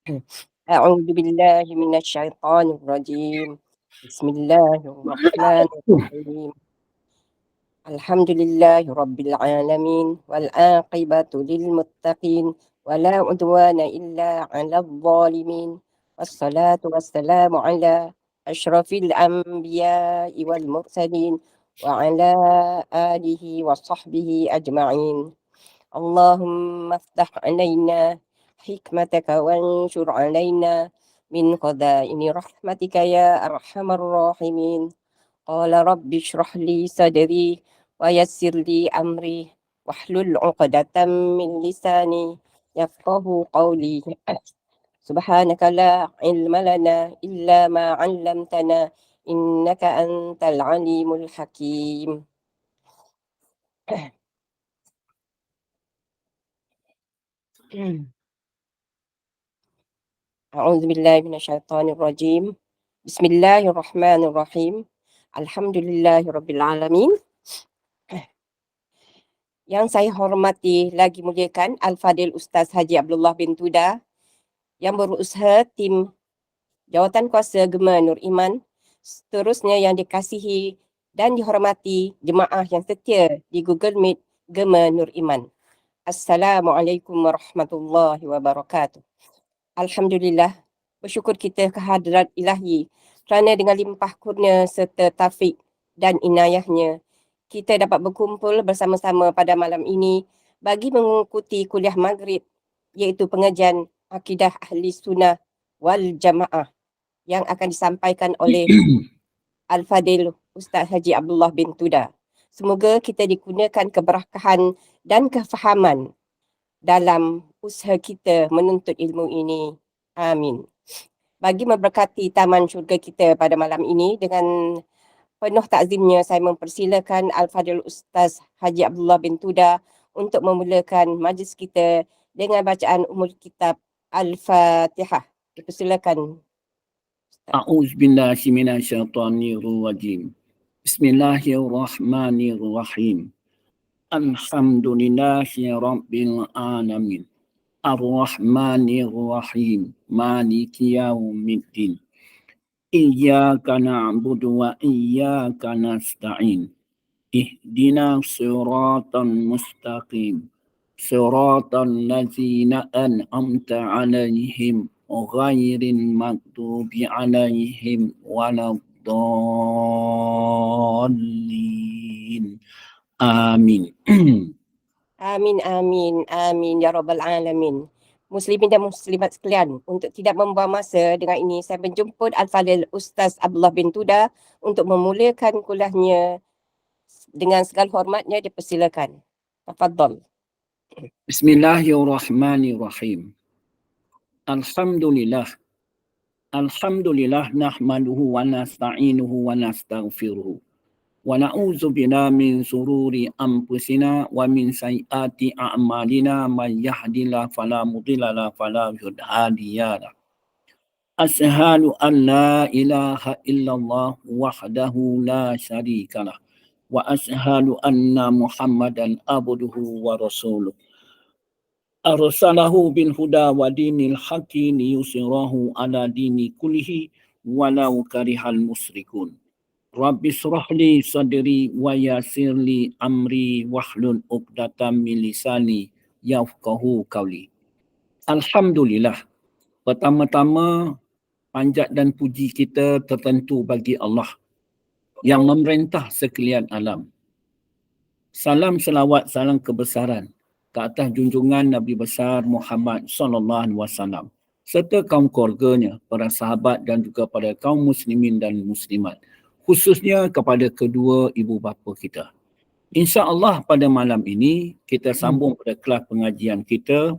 أعوذ بالله من الشيطان الرجيم. بسم الله الرحمن الرحيم. الحمد لله رب العالمين والعاقبة للمتقين ولا عدوان إلا على الظالمين، والصلاة والسلام على أشرف الأنبياء والمرسلين وعلى آله وصحبه أجمعين. اللهم افتح علينا حكمتك وانشر علينا من خزائن رحمتك يا أرحم الراحمين. قال رب اشرح لي صدري ويسر لي أمري واحلل عقدة من لساني يفقه قولي. سبحانك لا علم لنا إلا ما علمتنا إنك أنت العليم الحكيم. أعوذ بالله من الشيطان الرجيم. بسم الله الرحمن الرحيم. الحمد لله رب العالمين. Yang saya hormati lagi muliakan Al-Fadil Ustaz Haji Abdullah bin Tuda, yang berusaha tim Jawatan Kuasa Gema Nur Iman, seterusnya yang dikasihi dan dihormati jemaah yang setia di Google Meet Gema Nur Iman. Assalamualaikum warahmatullahi wabarakatuh. Alhamdulillah, bersyukur kita kehadrat ilahi kerana dengan limpah kurnia serta taufik dan inayahnya, kita dapat berkumpul bersama-sama pada malam ini bagi mengikuti kuliah maghrib, iaitu pengajian Akidah Ahli Sunnah wal Jamaah yang akan disampaikan oleh Al-Fadil Ustaz Haji Abdullah bin Tuda. Semoga kita dikurniakan keberkahan dan kefahaman dalam usaha kita menuntut ilmu ini. Amin. Bagi memberkati taman syurga kita pada malam ini, dengan penuh takzimnya saya mempersilakan Al-Fadil Ustaz Haji Abdullah bin Tuda untuk memulakan majlis kita dengan bacaan Ummul Kitab Al-Fatihah. Dipersilakan. أعوذ بالله من الشيطان الرجيم بسم الله الرحمن الرحيم الحمد لله رب العالمين الرحمن الرحيم مالك يوم الدين إياك نعبد وإياك نستعين اهدنا الصراط المستقيم صراط الذين أنعمت عليهم غير المغضوب عليهم ولا الضالين آمين. Amin, amin, amin ya rabbal alamin. Muslimin dan muslimat sekalian, untuk tidak membuang masa, dengan ini saya menjemput Al-Fadil Ustaz Abdullah bin Tuda untuk memulakan kuliahnya. Dengan segala hormatnya, dipersilakan. Tafadhal. Bismillahirrahmanirrahim. Alhamdulillah. Alhamdulillah nahmaduhu wa nasta'inuhu wa nastaghfiruhu. Wa na'udzu billahi min sururi anfusina wa min sayyiati a'malina may yahdihillahu fala mudilla lahu fala hadiya lahu. Asyhadu an la ilaha illallah wahdahu la syarika lah wa asyhadu anna Muhammadan abduhu wa rasuluh. Arsalahu bil huda wa dinil haqqi liyusirahu ala dini kullihi walau karihal musyrikun. Rabbi shrah li sadri wa yassir li amri wahlul 'uqdatam min lisani yafqahu qawli. Alhamdulillah. Pertama-tama, panjat dan puji kita tertentu bagi Allah yang memerintah sekalian alam. Salam selawat, salam kebesaran ke atas junjungan Nabi besar Muhammad sallallahu alaihi wasallam serta kaum keluarganya, para sahabat dan juga pada kaum muslimin dan muslimat, khususnya kepada kedua ibu bapa kita. InsyaAllah pada malam ini kita sambung pada kelas pengajian kita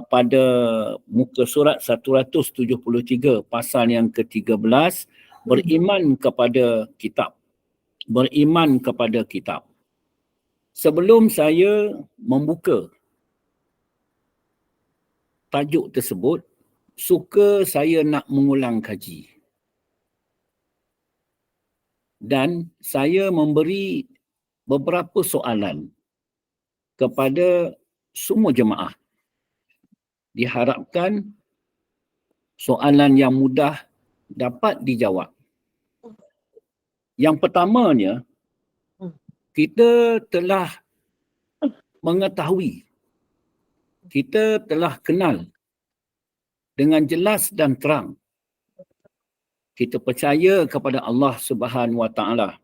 pada muka surat 173 pasal yang ke-13, beriman kepada kitab. Beriman kepada kitab. Sebelum saya membuka tajuk tersebut, suka saya nak mengulang kaji. Dan saya memberi beberapa soalan kepada semua jemaah. Diharapkan Soalan yang mudah dapat dijawab. Yang pertamanya, kita telah mengetahui, kita telah kenal dengan jelas dan terang. Kita percaya kepada Allah Subhanahu Wa Taala.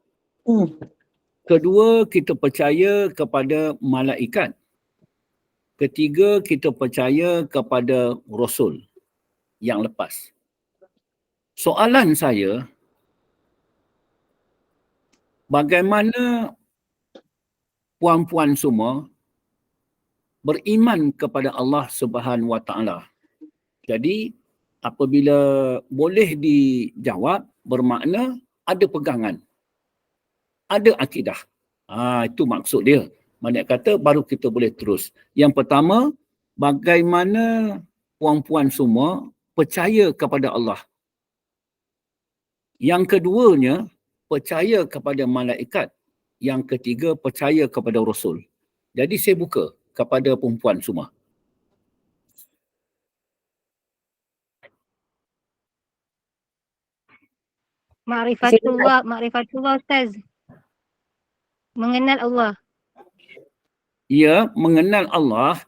Kedua, kita percaya kepada malaikat. Ketiga, kita percaya kepada Rasul yang lepas. Soalan saya, bagaimana puan-puan semua beriman kepada Allah Subhanahu Wa Taala? Jadi, apabila boleh dijawab, bermakna ada pegangan, ada akidah. Itu maksud dia. Maknanya kata baru kita boleh terus. Yang pertama, bagaimana puan-puan semua percaya kepada Allah. Yang keduanya, percaya kepada malaikat. Yang ketiga, percaya kepada Rasul. Jadi saya buka kepada perempuan semua. Ma'rifatullah Ustaz. Mengenal Allah. Ya, mengenal Allah.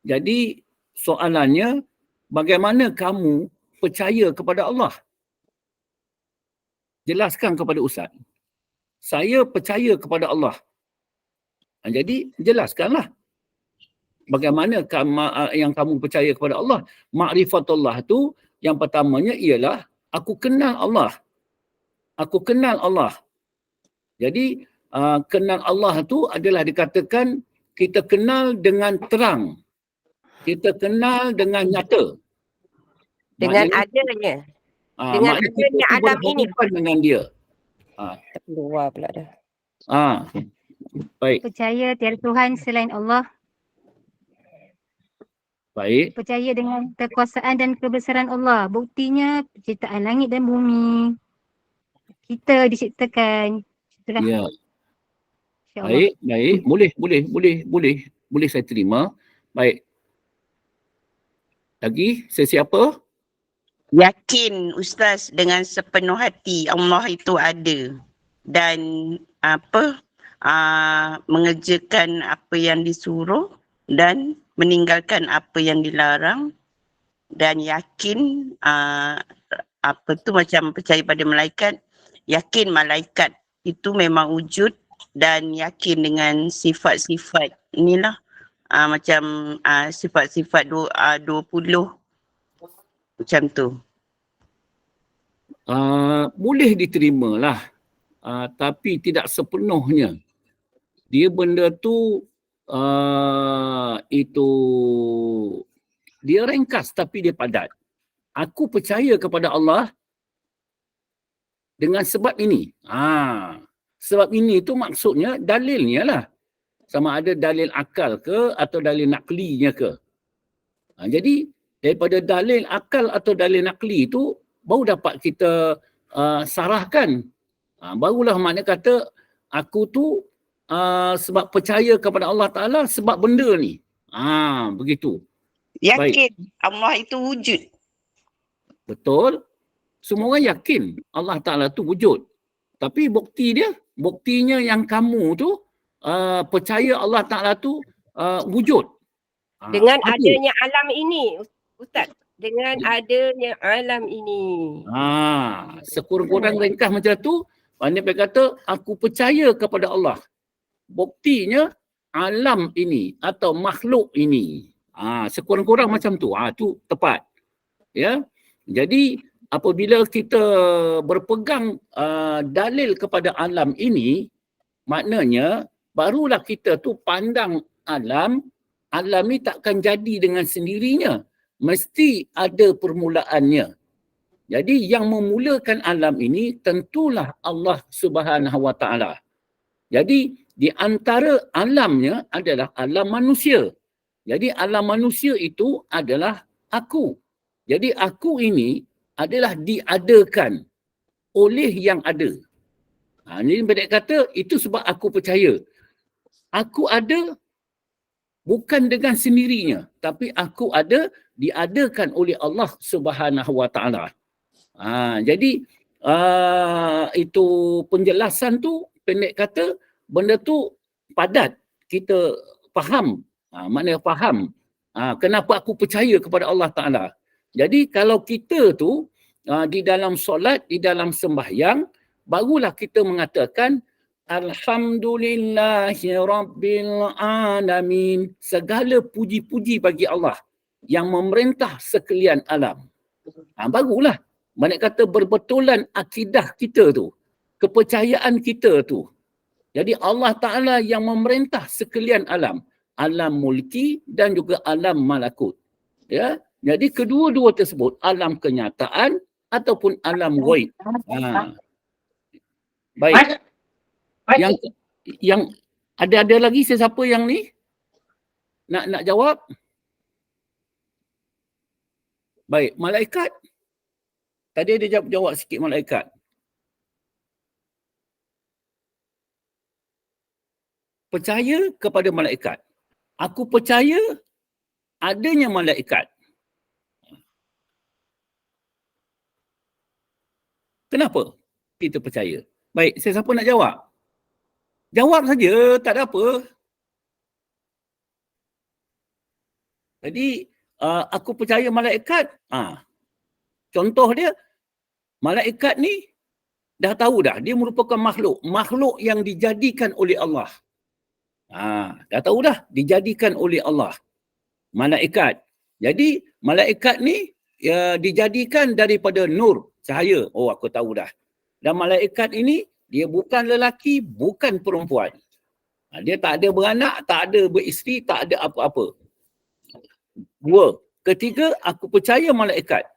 Jadi soalannya, bagaimana kamu percaya kepada Allah? Jelaskan kepada Ustaz. Saya percaya kepada Allah. Jadi jelaskanlah. Bagaimana yang kamu percaya kepada Allah? Ma'rifatullah tu yang pertamanya ialah aku kenal Allah. Aku kenal Allah. Jadi kenal Allah tu adalah dikatakan kita kenal dengan terang. Kita kenal dengan nyata. Dengan Maknanya, adanya. Dengan adanya alam ini. Dengan dia. Luar pula dah. Baik. Percaya tiada Tuhan selain Allah. Baik. Percaya dengan kekuasaan dan kebesaran Allah. Buktinya penciptaan langit dan bumi. Kita diciptakan. Itulah. Ya. InsyaAllah. Baik. Boleh saya terima. Baik. Lagi sesiapa? Yakin Ustaz dengan sepenuh hati Allah itu ada dan mengerjakan apa yang disuruh dan meninggalkan apa yang dilarang, dan yakin macam percaya pada malaikat, yakin malaikat itu memang wujud, dan yakin dengan sifat-sifat inilah sifat-sifat 20 macam tu. Boleh diterimalah, tapi tidak sepenuhnya. Dia benda tu dia ringkas tapi dia padat. Aku percaya kepada Allah dengan sebab ini. Sebab ini tu maksudnya dalilnya lah. Sama ada dalil akal ke atau dalil naklinya ke. Jadi daripada dalil akal atau dalil nakli itu baru dapat kita sarahkan. Barulah makna kata aku tu sebab percaya kepada Allah Ta'ala sebab benda ni. Begitu. Yakin Allah itu wujud. Betul. Semua orang yakin Allah Ta'ala tu wujud. Tapi buktinya yang kamu tu percaya Allah Ta'ala tu wujud. Dengan adanya alam ini, Ustaz. Dengan adanya alam ini. Sekurang-kurang ringkas macam tu, maknanya dia kata, aku percaya kepada Allah. Buktinya, alam ini atau makhluk ini. Sekurang-kurang macam tu. Tu tepat. Ya. Jadi, apabila kita berpegang dalil kepada alam ini, maknanya, barulah kita tu pandang alam ni takkan jadi dengan sendirinya. Mesti ada permulaannya. Jadi yang memulakan alam ini tentulah Allah Subhanahu Wa Taala. Jadi di antara alamnya adalah alam manusia. Jadi alam manusia itu adalah aku. Jadi aku ini adalah diadakan oleh yang ada. Ini pendek kata itu sebab aku percaya. Aku ada bukan dengan sendirinya, tapi aku diadakan oleh Allah Subhanahu Wa Taala. Jadi itu penjelasan tu pendek kata benda tu padat kita faham. Maknanya faham kenapa aku percaya kepada Allah Taala. Jadi kalau kita tu di dalam solat, di dalam sembahyang, barulah kita mengatakan Alhamdulillahi Rabbil Alamin. Segala puji-puji bagi Allah yang memerintah sekalian alam. Barulah. Maknanya kata berbetulan akidah kita tu. Kepercayaan kita tu. Jadi Allah Ta'ala yang memerintah sekalian alam. Alam mulki dan juga alam malakut. Ya. Jadi kedua-dua tersebut, alam kenyataan ataupun alam ghaib. Baik. Yang ada lagi sesiapa yang ni nak jawab? Baik, malaikat. Tadi dia jawab sikit malaikat. Percaya kepada malaikat. Aku percaya adanya malaikat. Kenapa kita percaya? Baik, siapa nak jawab? Jawab saja, tak ada apa. Jadi, aku percaya malaikat. Contoh dia, malaikat ni dah tahu dah, dia merupakan makhluk. Makhluk yang dijadikan oleh Allah. Dah tahu dah, dijadikan oleh Allah. Malaikat. Jadi, malaikat ni dijadikan daripada nur, cahaya. Oh, aku tahu dah. Dan malaikat ini, dia bukan lelaki, bukan perempuan. Dia tak ada beranak, tak ada beristeri, tak ada apa-apa. Dua. Ketiga, aku percaya malaikat.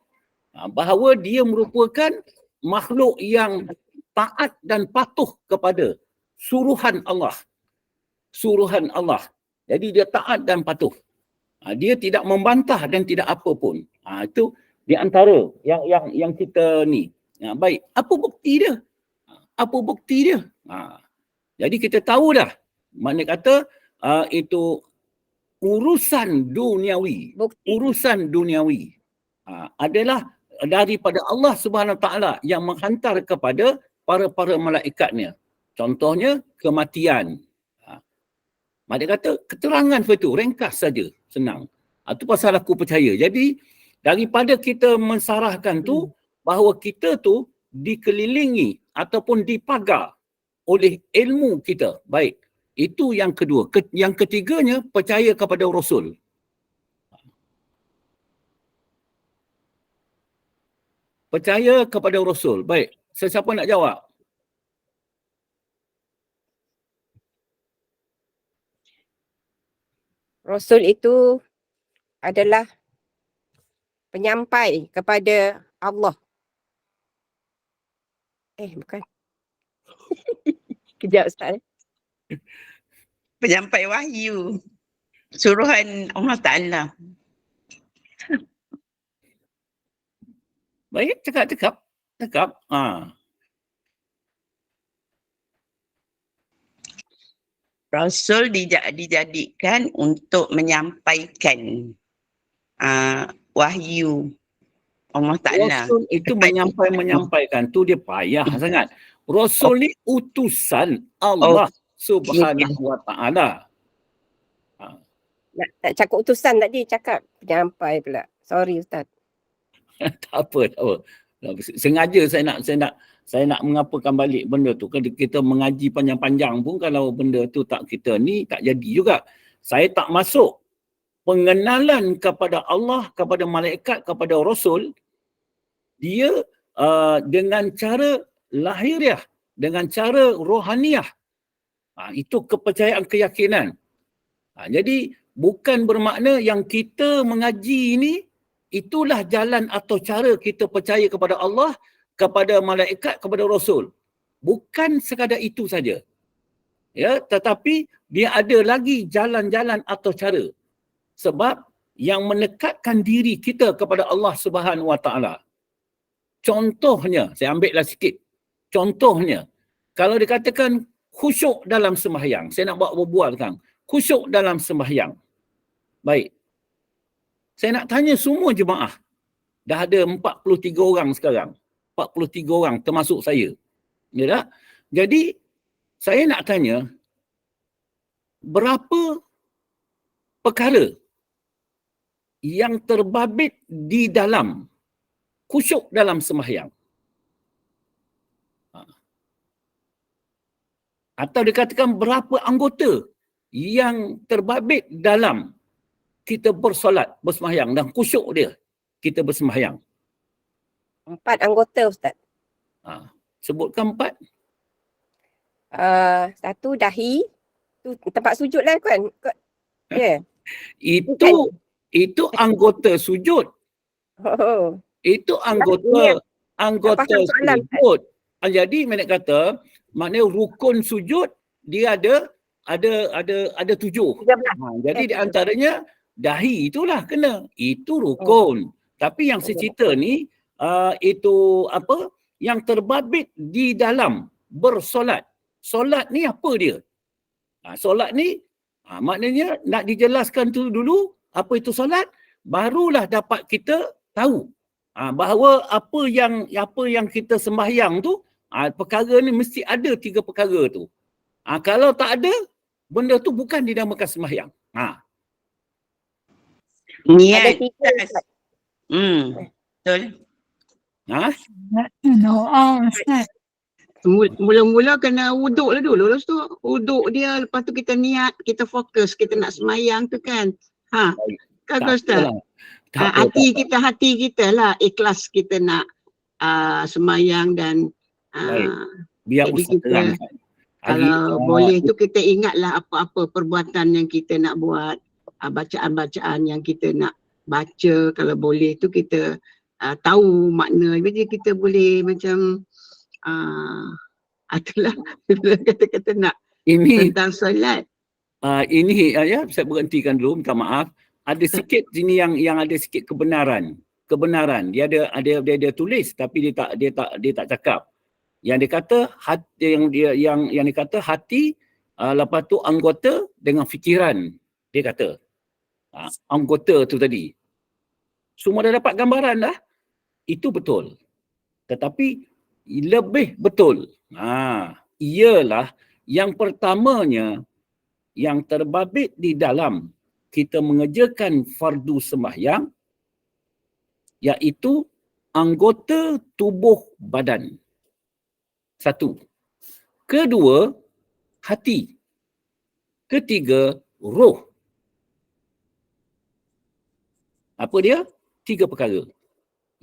Bahawa dia merupakan makhluk yang taat dan patuh kepada suruhan Allah. Suruhan Allah. Jadi dia taat dan patuh. Dia tidak membantah dan tidak apa pun. Itu di antara yang kita ni. Baik, apa bukti dia? Apa bukti dia? Jadi kita tahu dah. Maknanya kata itu urusan duniawi. Urusan duniawi adalah daripada Allah Subhanahu Wa Taala yang menghantar kepada para malaikatnya. Contohnya kematian. Maknanya kata keterangan itu ringkas saja, senang. Itu pasal aku percaya. Jadi daripada kita mensarahkan tu bahawa kita tu dikelilingi ataupun dipagar oleh ilmu kita. Baik, itu yang kedua. Yang ketiganya, percaya kepada Rasul. Percaya kepada Rasul. Baik, sesiapa nak jawab? Rasul itu adalah penyampai kepada Allah. Bukan. Kejap Ustaz. Penyampai wahyu. Suruhan Allah Ta'ala. Baik, cakap. Rasul dijadikan untuk menyampaikan wahyu Allah Ta'ala. Rasul itu menyampaikan tu dia payah sangat. Rasul ni utusan Allah Subhanahu Wa Ta'ala. Tak cakap utusan tadi, cakap penyampai pula. Sorry Ustaz. Tak apa. Sengaja saya nak mengapakan balik benda tu. Kalau kita mengaji panjang-panjang pun kalau benda tu kita ni tak jadi juga. Saya tak masuk pengenalan kepada Allah, kepada malaikat, kepada Rasul, dia dengan cara lahiriah, dengan cara rohaniah. Itu kepercayaan, keyakinan. Jadi bukan bermakna yang kita mengaji ini, itulah jalan atau cara kita percaya kepada Allah, kepada malaikat, kepada Rasul. Bukan sekadar itu saja. Ya, tetapi dia ada lagi jalan-jalan atau cara. Sebab yang menekatkan diri kita kepada Allah Subhanahu Wa Taala. Contohnya, saya ambillah sikit. Contohnya, kalau dikatakan khusyuk dalam sembahyang, saya nak buat berbual sekarang. Khusyuk dalam sembahyang. Baik. Saya nak tanya semua jemaah. Dah ada 43 orang sekarang. 43 orang termasuk saya. Ya tak? Jadi, saya nak tanya, berapa perkara yang terbabit di dalam khusyuk dalam sembahyang? Atau dikatakan berapa anggota yang terbabit dalam kita bersolat, bersembahyang dan khusyuk dia kita bersembahyang? 4 anggota Ustaz. Sebutkan 4. Satu dahi, tu tempat sujud lah kan? Ya. Itu anggota sujud. Oh. Itu anggota faham soalan, sujud. Jadi mana kata, maknanya rukun sujud dia ada 7. Jadi di antaranya dahi itulah kena. Itu rukun. Tapi yang saya cerita ni itu apa? Yang terbabit di dalam bersolat. Solat ni apa dia? Solat ni maknanya nak dijelaskan tu dulu apa itu solat, barulah dapat kita tahu bahawa apa yang kita sembahyang tu, perkara ni mesti ada 3 perkara tu. Kalau tak ada, benda tu bukan dinamakan sembahyang. Niat. Ada 3 Ustaz. Betul. Ustaz. Mula-mula kena wuduk lah dulu. Lepas tu wuduk dia, lepas tu kita niat, kita fokus, kita nak semayang tu kan. Kan Ustaz? Hati kita lah ikhlas kita nak semayang dan biar jadi kita kalau boleh tu kita ingatlah apa-apa perbuatan yang kita nak buat, bacaan-bacaan yang kita nak baca, kalau boleh tu kita tahu makna. Jadi kita boleh macam itulah kata-kata nak tentang solat. Ini saya berhentikan dulu, minta maaf. Ada sikit sini yang ada sikit kebenaran. Dia ada tulis tapi dia tak cakap. Yang dia kata hati, yang dia kata hati, lepas tu anggota dengan fikiran. Dia kata anggota tu tadi. Semua dah dapat gambaran dah. Itu betul. Tetapi lebih betul ialah yang pertamanya yang terbabit di dalam kita mengerjakan fardu sembahyang, iaitu anggota tubuh badan. 1. Kedua, hati. Ketiga, roh. Apa dia? 3 perkara.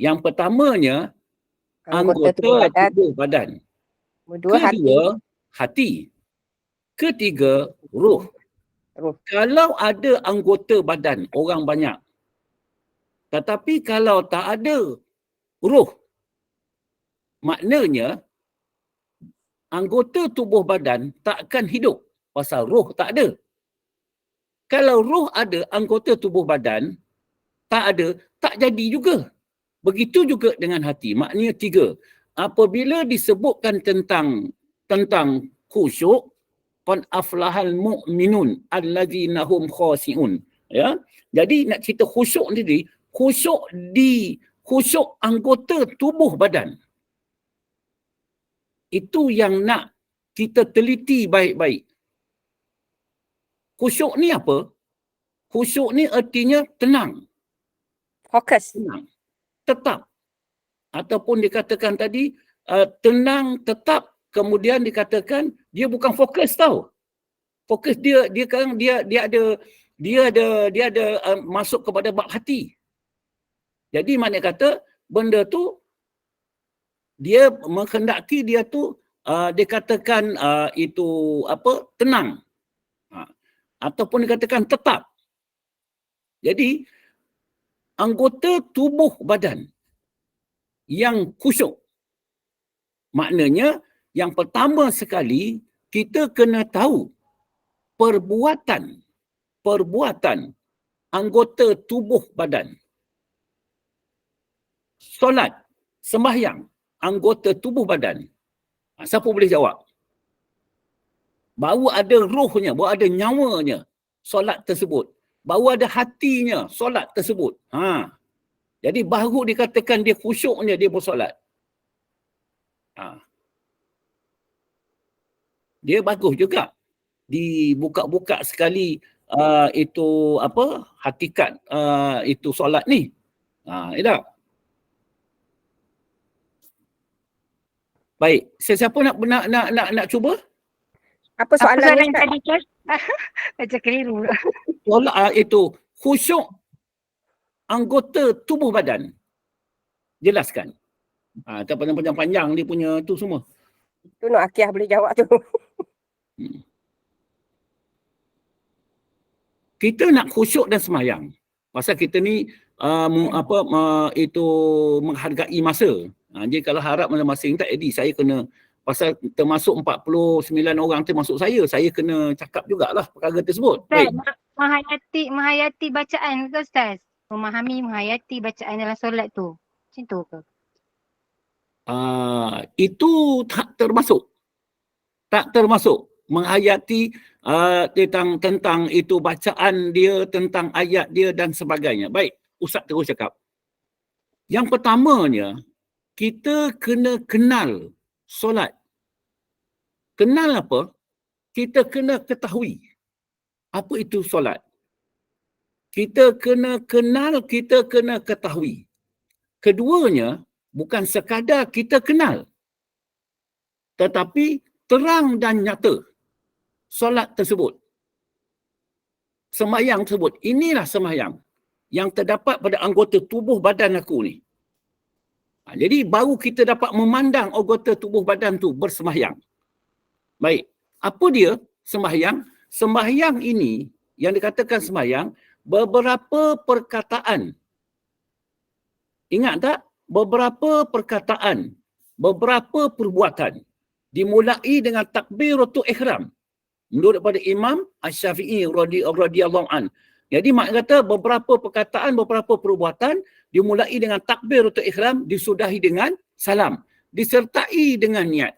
Yang pertamanya anggota tubuh badan. Kedua, hati. Ketiga, roh. Kalau ada anggota badan, orang banyak. Tetapi kalau tak ada roh, maknanya anggota tubuh badan takkan hidup. Pasal roh tak ada. Kalau roh ada, anggota tubuh badan tak ada, tak jadi juga. Begitu juga dengan hati. Maknanya 3. Apabila disebutkan tentang khusyuk, qad aflahal mu'minun allazina hum khashi'un. Ya. Jadi nak cerita khusyuk ni, khusyuk anggota tubuh badan. Itu yang nak kita teliti baik-baik. Khusyuk ni apa? Khusyuk ni artinya tenang. Fokus. Tenang. Tetap. Ataupun dikatakan tadi tenang, tetap, kemudian dikatakan dia bukan fokus tau. Fokus dia ada masuk kepada bab hati. Jadi mana kata benda tu dia menghendaki dia tu dikatakan itu apa, tenang. Ataupun dikatakan tetap. Jadi anggota tubuh badan yang khusyuk, maknanya yang pertama sekali kita kena tahu perbuatan anggota tubuh badan. Solat, sembahyang, anggota tubuh badan. Siapa boleh jawab? Baru ada rohnya, baru ada nyawanya solat tersebut. baru ada hatinya solat tersebut. Jadi baru dikatakan dia khusyuknya dia bersolat. Dia bagus juga dibuka-buka sekali itu apa hakikat itu solat ni. Ya tak? Baik, sesiapa nak cuba? Apa Apa soalan soalan ni, yang Ustaz? tadi kan? Macam keliru pula. Solat itu khusyuk anggota tubuh badan. Jelaskan. Tak panjang-panjang dia punya tu semua. Tu Nur Akhiah boleh jawab tu. Kita nak khusyuk dan semayang. Pasal kita ni itu menghargai masa. Jadi kalau harap masing-masing tak jadi saya kena pasal termasuk 49 orang termasuk saya kena cakap jugalah perkara tersebut. Ustaz, Baik. menghayati bacaan ke Ustaz? Memahami menghayati bacaan dalam solat tu. Macam tu ke? Itu tak termasuk. Tak termasuk menghayati tentang itu bacaan dia, tentang ayat dia dan sebagainya. Baik, Ustaz terus cakap. Yang pertamanya, kita kena kenal solat. Kenal apa? Kita kena ketahui apa itu solat. Kita kena kenal, kita kena ketahui. Keduanya, bukan sekadar kita kenal, tetapi terang dan nyata solat tersebut. Sembahyang tersebut. Inilah sembahyang yang terdapat pada anggota tubuh badan aku ni. Jadi baru kita dapat memandang anggota tubuh badan tu bersembahyang. Baik. Apa dia sembahyang? Sembahyang ini yang dikatakan sembahyang beberapa perkataan. Ingat tak? Beberapa perkataan, beberapa perbuatan dimulai dengan takbiratul ihram menurut pada Imam Asy-Syafi'i radhiyallahu an. Jadi mak kata beberapa perkataan, beberapa perbuatan dimulai dengan takbiratul ihram, disudahi dengan salam, disertai dengan niat.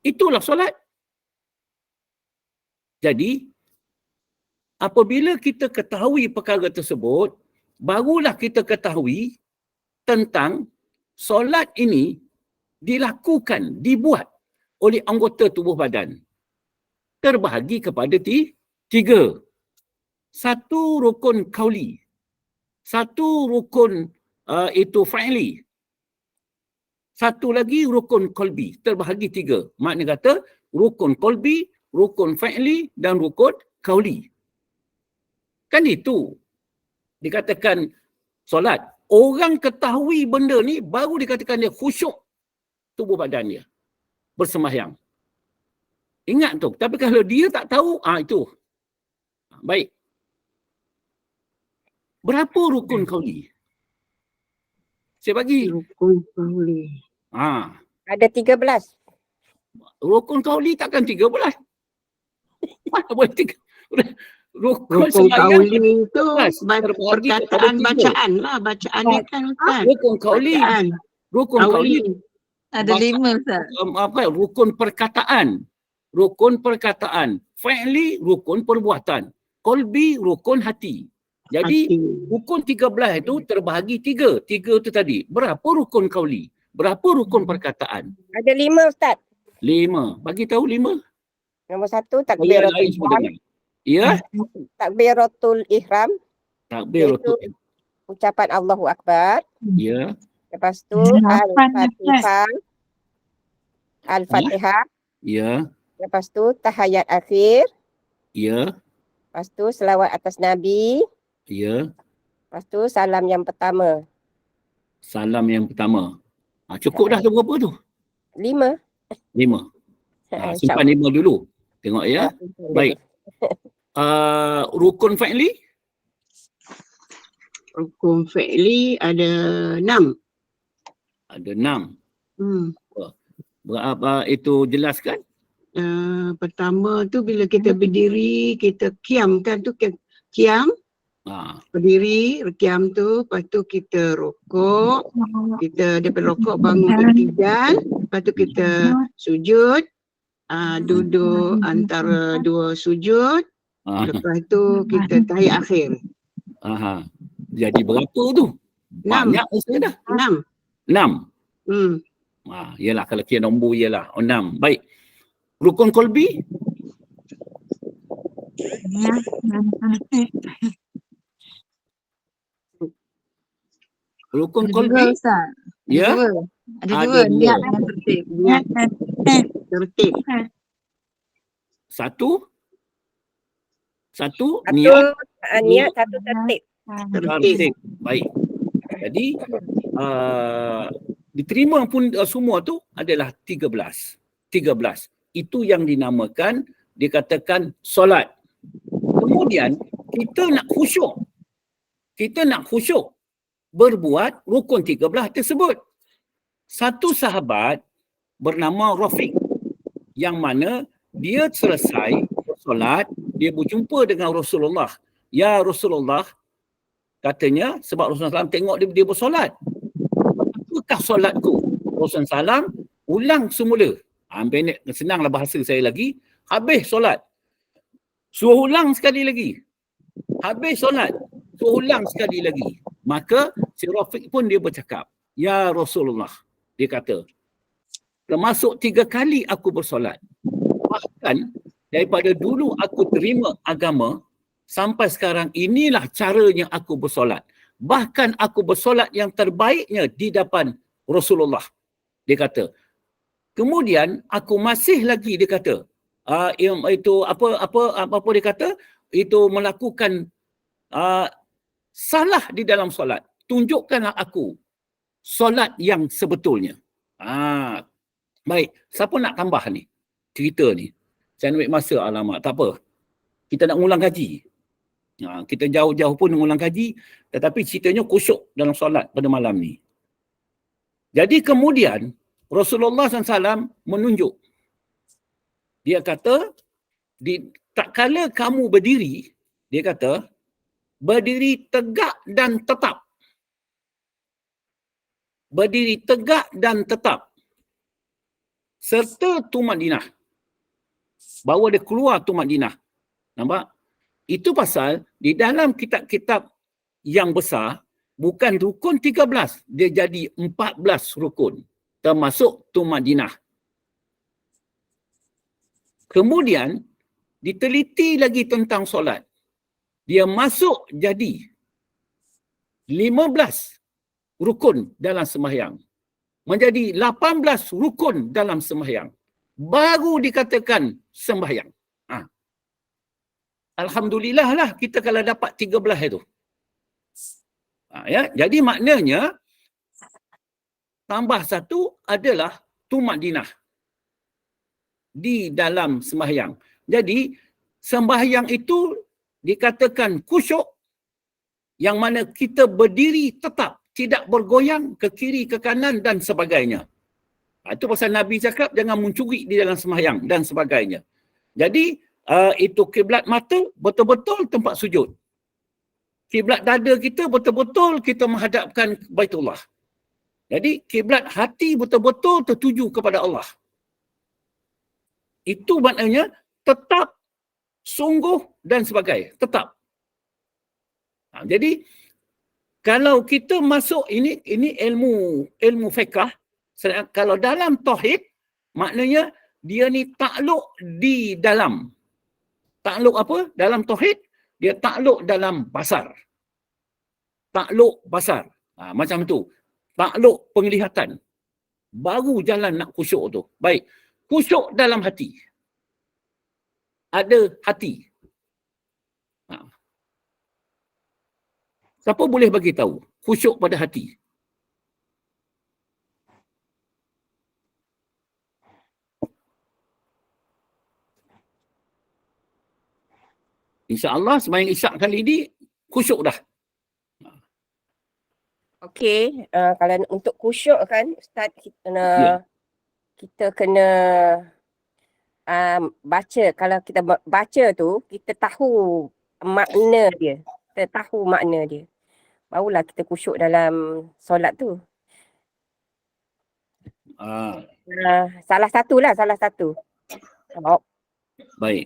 Itulah solat. Jadi apabila kita ketahui perkara tersebut, barulah kita ketahui tentang solat ini dilakukan, dibuat oleh anggota tubuh badan. Terbahagi kepada tiga. Satu rukun qauli, satu rukun itu fa'ili, satu lagi rukun qalbi. Terbahagi tiga. Maknanya kata rukun qalbi, rukun fa'ili dan rukun qauli. Kan itu dikatakan solat. Orang ketahui benda ni baru dikatakan dia khusyuk tubuh badan dia bersembahyang. Ingat tu. Tapi kalau dia tak tahu, itu. Baik. Berapa rukun qauli? Saya bagi. Rukun qauli. Ada 13. Rukun qauli takkan 13. Mana boleh 3? Rukun Rukun sembahyang qauli tu terbahagi kepada perkataan tiga. bacaan lah. Bacaan dia kan Ustaz. Rukun qauli. Bacaan. Rukun qauli. Ada 5 Ustaz. Rukun perkataan. Rukun perkataan. Fa'li, rukun perbuatan. Qalbi, rukun hati. Jadi rukun 13 itu terbahagi 3. 3 itu tadi. Berapa rukun qauli? Berapa rukun perkataan? Ada 5 Ustaz. 5. Bagi tahu 5. Nombor 1 Yang takbiratul lain semua ihram. dengar. Ya? Takbiratul ihram. Takbiratul. Ucapan Allahu Akbar. Ya. Lepas tu Al-Fatihah. Al-Fatihah. Ya. Lepas tu tahiyat akhir. Ya. Lepas tu selawat atas Nabi. Ya. Lepas tu salam yang pertama. Salam yang pertama. Cukup dah tu berapa tu? 5. 5. Simpan 5 dulu. Tengok ya. Baik. Rukun fa'li? Rukun fi'li ada 6. Ada 6. Hmm. Berapa itu jelaskan? Pertama tu bila kita berdiri, kita kiam kan tu kiam. Berdiri, kiam tu, lepas tu kita rokok. Kita daripada rokok bangun bertidal. Lepas tu kita sujud. Duduk antara dua sujud. Ah, Lepas tu kita tahiyat akhir. aha. Jadi berapa tu? 6. Banyak saya dah. 6. 6. Yalah kalau kira nombor ialah 6. Baik. Rukun kolbi? Rukun Ada dua kolbi? Ustaz. Ada Ya? dua. Ada Ada dua. dua. Niat dan tertib. Niat tertib. Satu Satu niat niat, satu tertib. Tertib. tertib. Baik. Jadi diterima pun semua tu adalah 13. 13. Itu yang dinamakan, dikatakan solat. Kemudian kita nak khusyuk. Kita nak khusyuk berbuat rukun 13 tersebut. Satu sahabat bernama Rafiq yang mana dia selesai solat, dia berjumpa dengan Rasulullah. Ya Rasulullah, katanya, sebab Rasulullah SAW tengok dia bersolat. Apakah solatku? Rasulullah SAW ulang semula. Pendek, senanglah bahasa saya lagi. Habis solat, suruh ulang sekali lagi. Habis solat, suruh ulang sekali lagi. Maka si Rafiq pun dia bercakap, Ya Rasulullah, dia kata, termasuk 3 kali aku bersolat. Bahkan daripada dulu aku terima agama sampai sekarang, inilah caranya aku bersolat. Bahkan aku bersolat yang terbaiknya di depan Rasulullah. Dia kata. Kemudian aku masih lagi, dia kata, itu apa dia kata, itu melakukan salah di dalam solat. Tunjukkanlah aku solat yang sebetulnya. Baik, siapa nak tambah ni cerita ni? Saya ambil masa, alamak, tak apa. Kita nak ulang kaji. Kita jauh-jauh pun mengulang kaji, tetapi ceritanya khusyuk dalam solat pada malam ni. Jadi kemudian Rasulullah SAW menunjuk. Dia kata, tak kala kamu berdiri, dia kata, berdiri tegak dan tetap. Berdiri tegak dan tetap. Serta tumadinah. Bawa dia keluar tumadinah. Nampak? Itu pasal di dalam kitab-kitab yang besar, bukan rukun 13, dia jadi 14 rukun. Termasuk tumadinah. Kemudian, diteliti lagi tentang solat. Dia masuk jadi 15 rukun dalam sembahyang. Menjadi 18 rukun dalam sembahyang. Baru dikatakan sembahyang. Alhamdulillah lah kita kalau dapat 13 itu. Ya, jadi maknanya tambah satu adalah tumadinah di dalam sembahyang. Jadi sembahyang itu dikatakan khusyuk, yang mana kita berdiri tetap, tidak bergoyang ke kiri ke kanan dan sebagainya. Itu pasal Nabi cakap jangan mencuri di dalam sembahyang dan sebagainya. Jadi itu kiblat mata betul-betul tempat sujud. Kiblat dada kita betul-betul kita menghadapkan Baitullah. Jadi kiblat hati betul-betul tertuju kepada Allah. Itu maknanya tetap, sungguh dan sebagainya. Tetap. Jadi kalau kita masuk ini ilmu fiqh. Kalau dalam tauhid, maknanya dia ni takluk di dalam. Takluk apa? Dalam tauhid, dia takluk dalam basar. Takluk basar. Macam tu. Takluk penglihatan. Baru jalan nak khusyuk tu. Baik. Khusyuk dalam hati. Ada hati. Siapa boleh bagi tahu khusyuk pada hati? InsyaAllah sembahyang isyak kali ini khusyuk dah. Okey, kalau untuk khusyuk kan Ustaz, kita kena baca. Kalau kita baca tu, kita tahu makna dia. Kita tahu makna dia. Barulah kita khusyuk dalam solat tu. Salah satu. Baik.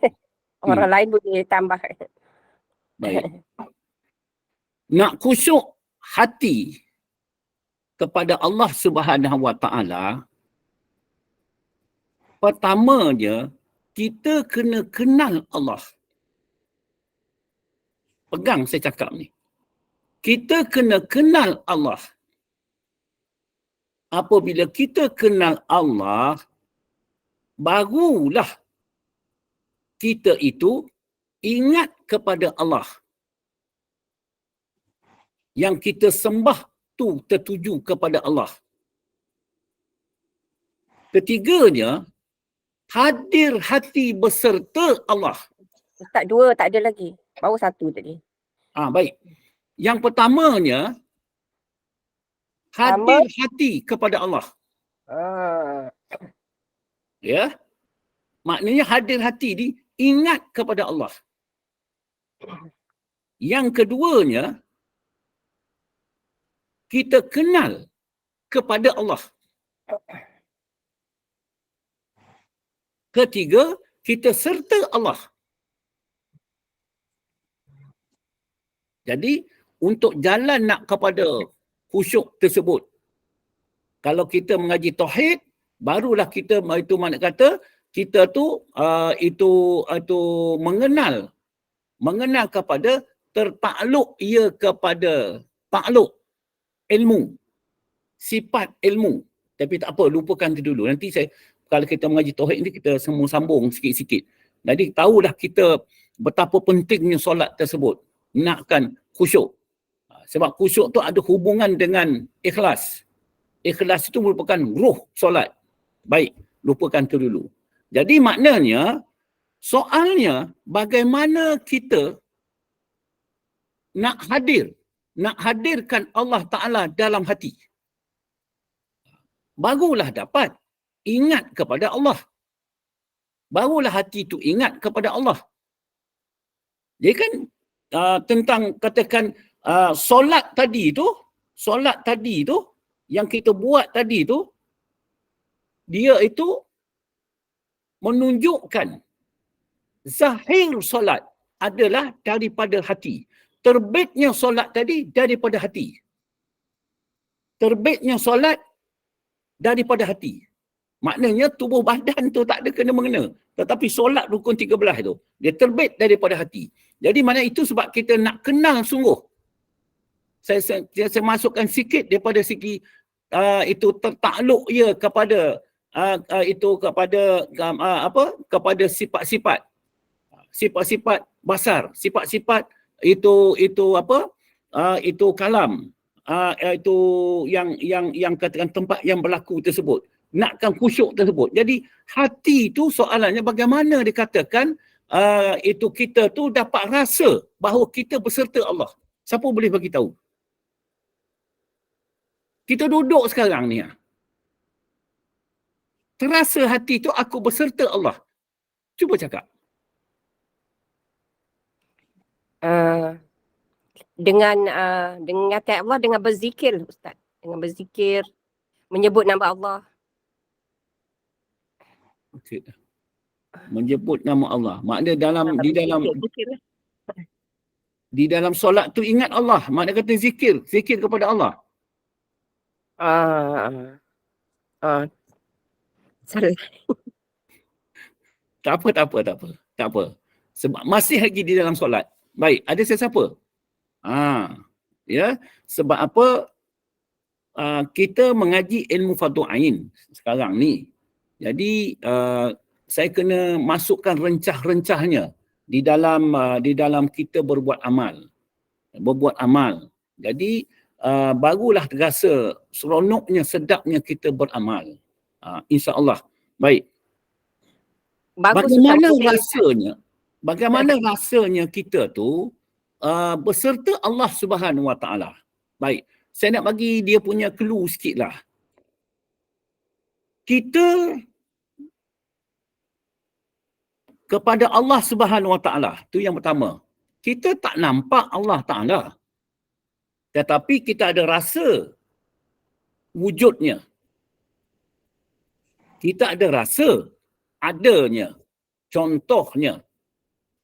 Orang lain boleh tambah. Baik. Nak khusyuk hati kepada Allah Subhanahu Wa Taala, pertamanya kita kena kenal Allah. Pegang saya cakap ni. Kita kena kenal Allah. Apabila kita kenal Allah, barulah kita itu ingat kepada Allah. Yang kita sembah tu tertuju kepada Allah. Ketiganya, hadir hati beserta Allah. Ustaz, 2 tak ada lagi. Baru 1 tadi. Baik. Yang pertamanya, hadir hati kepada Allah. Ya. Maknanya hadir hati ni ingat kepada Allah. Yang keduanya, kita kenal kepada Allah. Ketiga, kita serta Allah. Jadi, untuk jalan nak kepada khusyuk tersebut, kalau kita mengaji tauhid, barulah kita itu mana kata kita tu itu mengenal kepada tertakluk ia kepada takluk ilmu, sifat ilmu. Tapi tak apa, lupakan itu dulu. Nanti kalau kita mengaji tauhid ni, kita semua sambung sikit-sikit. Jadi tahulah kita betapa pentingnya solat tersebut. Nakkan khusyuk. Sebab khusyuk tu ada hubungan dengan ikhlas. Ikhlas itu merupakan ruh solat. Baik, lupakan itu dulu. Jadi maknanya, soalnya bagaimana kita nak hadirkan Allah Ta'ala dalam hati. Barulah dapat ingat kepada Allah. Barulah hati itu ingat kepada Allah. Jadi kan tentang katakan solat tadi tu yang kita buat tadi tu, dia itu menunjukkan zahir solat adalah daripada hati. Terbitnya solat tadi daripada hati. Terbitnya solat daripada hati. Maknanya tubuh badan tu tak ada kena-mengena. Tetapi solat rukun 13 tu, dia terbit daripada hati. Jadi mana itu sebab kita nak kenal sungguh. Saya masukkan sikit daripada segi itu tertakluk ia kepada kepada sifat-sifat basar, sifat-sifat itu kalam, itu yang katakan tempat yang berlaku tersebut, nakkan khusyuk tersebut. Jadi hati tu soalannya bagaimana dikatakan itu kita tu dapat rasa bahawa kita beserta Allah. Siapa boleh bagi tahu? Kita duduk sekarang ni, terasa hati tu aku beserta Allah. Cuba cakap. Dengan ingat Allah, dengan berzikir, Ustaz. Dengan berzikir, menyebut nama Allah. Okay. Menyebut nama Allah. Makna di dalam solat tu ingat Allah. Makna kata zikir kepada Allah. Salah. Tak apa. Sebab masih lagi di dalam solat. Baik, ada sesiapa? Ya, sebab apa kita mengaji ilmu fardu ain sekarang ni. Jadi saya kena masukkan rencah-rencahnya di dalam kita berbuat amal. Jadi barulah terasa seronoknya, sedapnya kita beramal. InsyaAllah. Baik. Bagaimana rasanya kita tu beserta Allah Subhanahu Wa Taala. Baik. Saya nak bagi dia punya clue sikit lah. Kita kepada Allah Subhanahu Wa Taala, tu yang pertama. Kita tak nampak Allah Taala. Tetapi kita ada rasa wujudnya. Kita ada rasa adanya. Contohnya,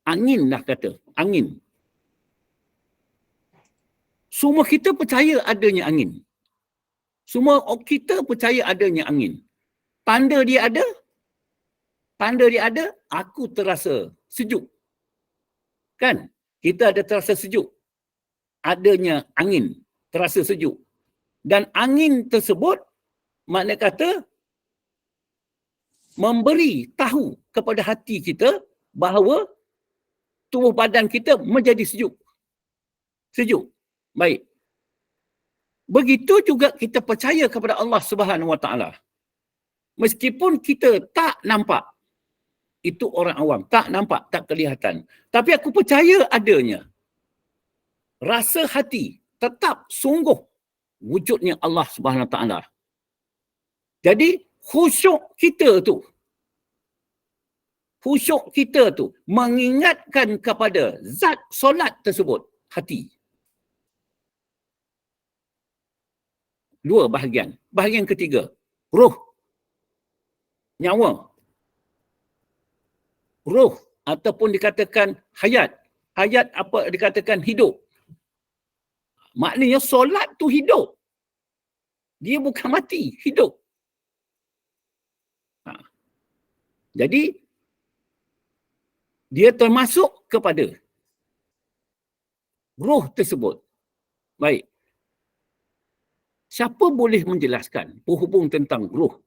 Angin lah kata. Angin. Semua kita percaya adanya angin. Semua kita percaya adanya angin. Tanda dia ada? Tanda dia ada, aku terasa sejuk. Kan? Kita ada terasa sejuk. Adanya angin, terasa sejuk. Dan angin tersebut, makna kata, memberi tahu kepada hati kita bahawa tubuh badan kita menjadi sejuk. Sejuk. Baik. Begitu juga kita percaya kepada Allah Subhanahu Wa Taala. Meskipun kita tak nampak, itu orang awam, tak nampak, tak kelihatan. Tapi aku percaya adanya. Rasa hati tetap sungguh wujudnya Allah Subhanahu Wa Taala. Jadi khusyuk kita tu mengingatkan kepada zat solat tersebut, hati. Dua bahagian. Bahagian ketiga, roh. Nyawa. Roh ataupun dikatakan hayat. Hayat apa dikatakan hidup. Maknanya solat tu hidup. Dia bukan mati, hidup. Jadi, dia termasuk kepada roh tersebut. Baik. Siapa boleh menjelaskan berhubung tentang roh?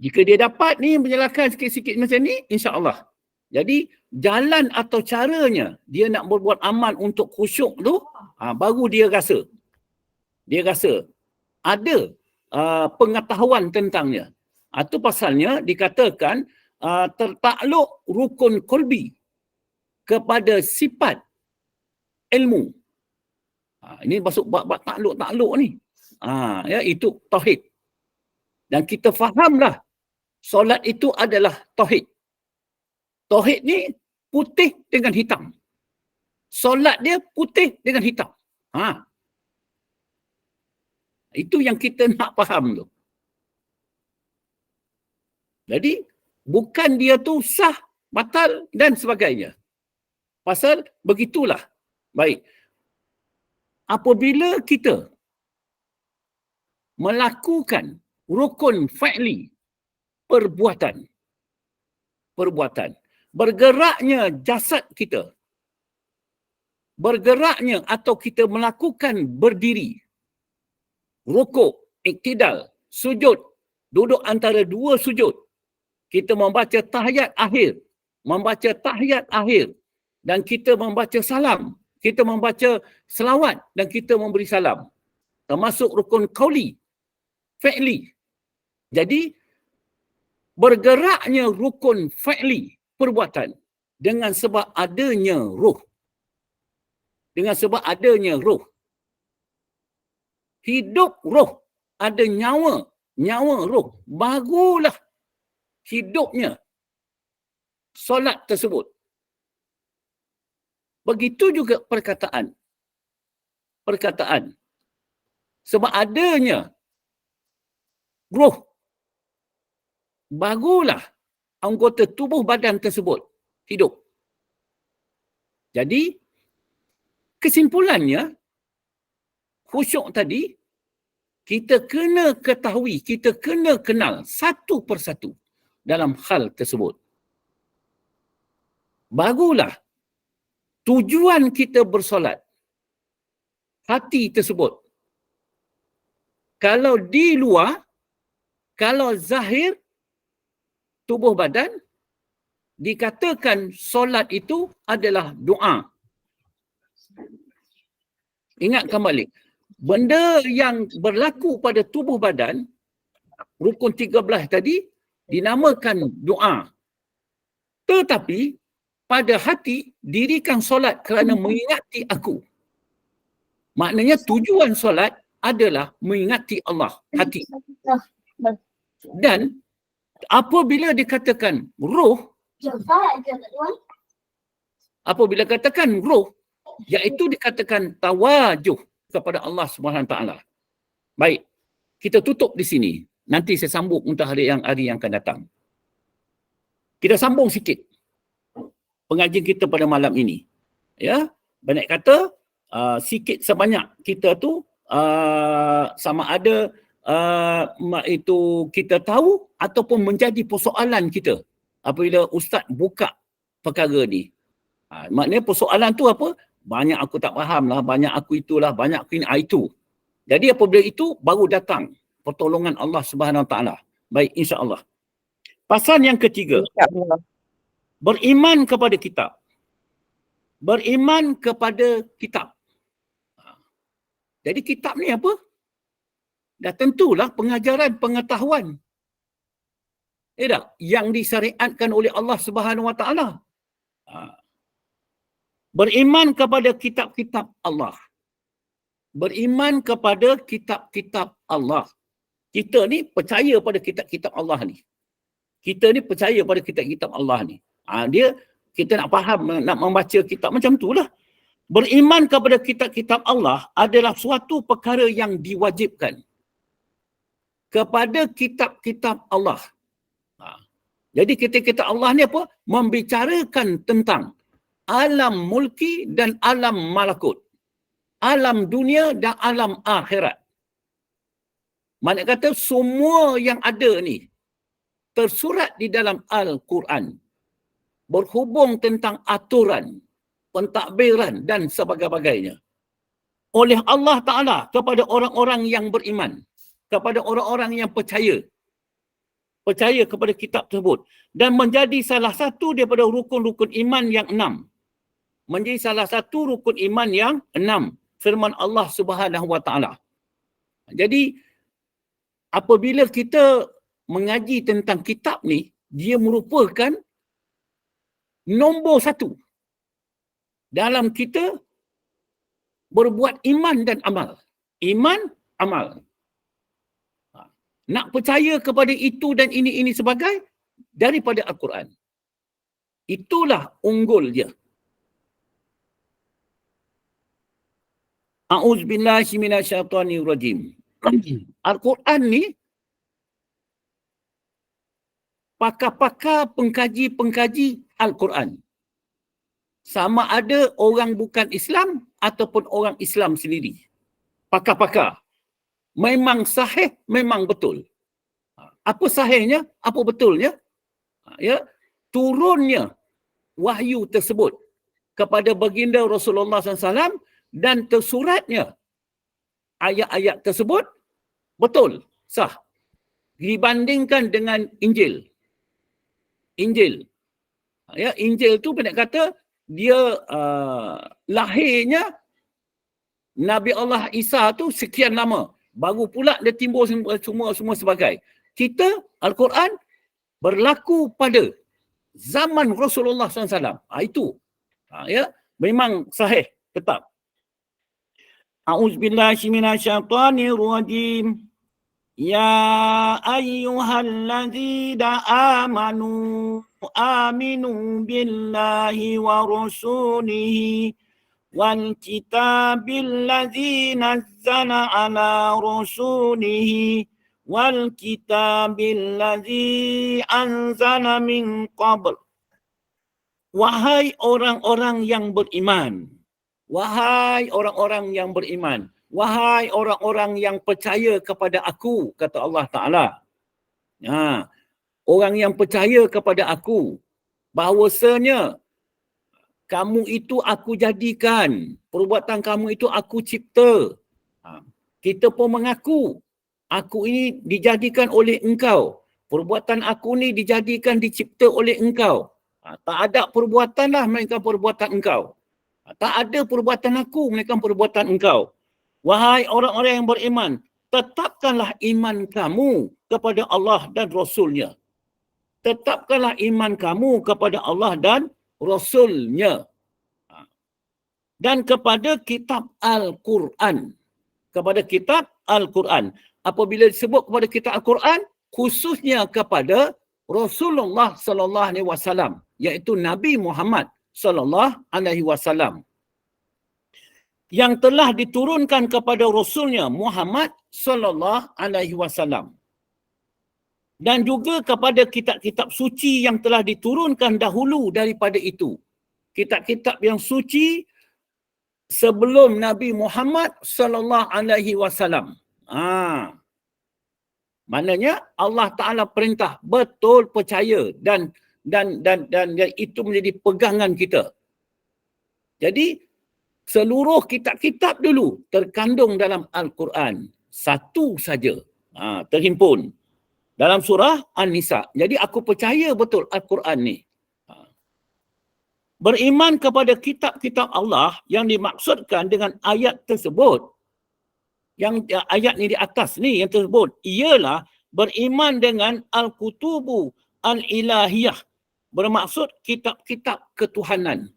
Jika dia dapat ni menjelaskan sikit-sikit macam ni, insya-Allah. Jadi, jalan atau caranya dia nak berbuat amal untuk khusyuk tu, baru dia rasa. Dia rasa ada pengetahuan tentangnya. Itu pasalnya dikatakan tertakluk rukun qalbi kepada sifat ilmu. Ini masuk bab takluk ni. Ya, itu tauhid. Dan kita fahamlah solat itu adalah tauhid. Tauhid ni putih dengan hitam. Solat dia putih dengan hitam. Itu yang kita nak faham tu. Jadi, bukan dia tu sah, batal dan sebagainya. Pasal begitulah. Baik. Apabila kita melakukan rukun fa'li, perbuatan. Bergeraknya jasad kita. Bergeraknya atau kita melakukan berdiri. Rukuk, iktidal, sujud. Duduk antara dua sujud. Kita membaca tahiyat akhir. Dan kita membaca salam. Kita membaca selawat dan kita memberi salam. Termasuk rukun qauli, fa'li. Jadi, bergeraknya rukun fa'li, perbuatan. Dengan sebab adanya roh. Hidup roh. Ada nyawa. Nyawa roh. Barulah hidupnya solat tersebut. Begitu juga perkataan. Sebab adanya roh, barulah anggota tubuh badan tersebut hidup. Jadi, kesimpulannya, khusyuk tadi, kita kena ketahui, kita kena kenal satu persatu dalam hal tersebut. Barulah tujuan kita bersolat, hati tersebut. Kalau di luar, kalau zahir tubuh badan, dikatakan solat itu adalah doa. Ingatkan balik. Benda yang berlaku pada tubuh badan, rukun 13 tadi, dinamakan doa. Tetapi, pada hati, dirikan solat kerana mengingati aku. Maknanya tujuan solat adalah mengingati Allah, hati. Dan apabila dikatakan roh, iaitu dikatakan tawajuh, kepada Allah Subhanahu Wa Taala. Baik, kita tutup di sini. Nanti saya sambung untuk hari yang akan datang. Kita sambung sikit pengajian kita pada malam ini. Ya, banyak kata sikit sebanyak kita tu sama ada itu kita tahu ataupun menjadi persoalan kita apabila ustaz buka perkara ni. Maknanya persoalan tu apa? Banyak aku tak faham lah, banyak aku itulah, banyak aku ini, itu. Jadi apabila itu baru datang pertolongan Allah Subhanahu Wa Taala. Baik, insya-Allah. Pasal yang ketiga, InsyaAllah. beriman kepada kitab. Beriman kepada kitab. Jadi kitab ni apa? Dah tentulah pengajaran pengetahuan. Tak? Yang disyariatkan oleh Allah Subhanahu Wa Taala. Beriman kepada kitab-kitab Allah. Beriman kepada kitab-kitab Allah. Kita ni percaya pada kitab-kitab Allah ni. Kita ni percaya pada kitab-kitab Allah ni. Kita nak faham, nak membaca kitab macam itulah. Beriman kepada kitab-kitab Allah adalah suatu perkara yang diwajibkan kepada kitab-kitab Allah. Jadi kitab-kitab Allah ni apa? Membicarakan tentang alam mulki dan alam malakut. Alam dunia dan alam akhirat. Maksud kata semua yang ada ni tersurat di dalam Al-Quran. Berhubung tentang aturan, pentadbiran dan sebagainya. Oleh Allah Ta'ala kepada orang-orang yang beriman. Kepada orang-orang yang percaya. Percaya kepada kitab tersebut. Dan menjadi salah satu daripada rukun-rukun iman yang 6. Menjadi salah satu rukun iman yang 6. Firman Allah Subhanahu Wa Ta'ala. Jadi, apabila kita mengaji tentang kitab ni, dia merupakan nombor 1 dalam kita berbuat iman dan amal. Iman, amal. Nak percaya kepada itu dan ini sebagai daripada Al-Quran. Itulah unggul dia. A'udzubillahi minasyaitonirrajim. Al-Quran ni pakar-pakar pengkaji Al-Quran. Sama ada orang bukan Islam ataupun orang Islam sendiri. Pakar-pakar. Memang sahih, memang betul. Apa sahihnya? Apa betulnya? Ya, turunnya wahyu tersebut kepada baginda Rasulullah SAW dan tersuratnya ayat-ayat tersebut betul, sah. Dibandingkan dengan Injil. Ya, Injil tu pendek kata dia lahirnya Nabi Allah Isa tu sekian lama. Baru pula dia timbul semua sebagai. Kita Al-Quran berlaku pada zaman Rasulullah SAW. Itu. Ya, memang sahih tetap. A'udzubillahi minasyaitonirrajim. Ya ayyuhalladzina amanu aminu billahi wa rasulihi wal kitabil ladzi nazzala ala rasulihi wal kitabil ladzi anzala min qabl. Wahai orang-orang yang beriman. Wahai orang-orang yang beriman. Wahai orang-orang yang percaya kepada aku, kata Allah Ta'ala. Orang yang percaya kepada aku, bahawasanya kamu itu aku jadikan, perbuatan kamu itu aku cipta. Kita pun mengaku, aku ini dijadikan oleh engkau. Perbuatan aku ni dijadikan, dicipta oleh engkau. Tak ada perbuatan lah melainkan perbuatan engkau. Tak ada perbuatan aku melainkan perbuatan engkau. Wahai orang-orang yang beriman, tetapkanlah iman kamu kepada Allah dan Rasulnya. Tetapkanlah iman kamu kepada Allah dan Rasulnya. Dan kepada kitab Al-Quran. Kepada kitab Al-Quran. Apabila disebut kepada kitab Al-Quran, khususnya kepada Rasulullah sallallahu alaihi wasallam, iaitu Nabi Muhammad sallallahu alaihi wasallam. yang telah diturunkan kepada Rasulnya Muhammad sallallahu alaihi wasallam. Dan juga kepada kitab-kitab suci yang telah diturunkan dahulu daripada itu. Kitab-kitab yang suci sebelum Nabi Muhammad sallallahu alaihi wasallam. Maknanya Allah Taala perintah betul percaya dan itu menjadi pegangan kita. Jadi seluruh kitab-kitab dulu terkandung dalam Al-Quran. Satu saja terhimpun dalam surah An-Nisa. Jadi aku percaya betul Al-Quran ni. Beriman kepada kitab-kitab Allah yang dimaksudkan dengan ayat tersebut, yang ayat ni di atas ni yang tersebut, ialah beriman dengan Al-Kutubu Al-Ilahiyah. Bermaksud kitab-kitab ketuhanan.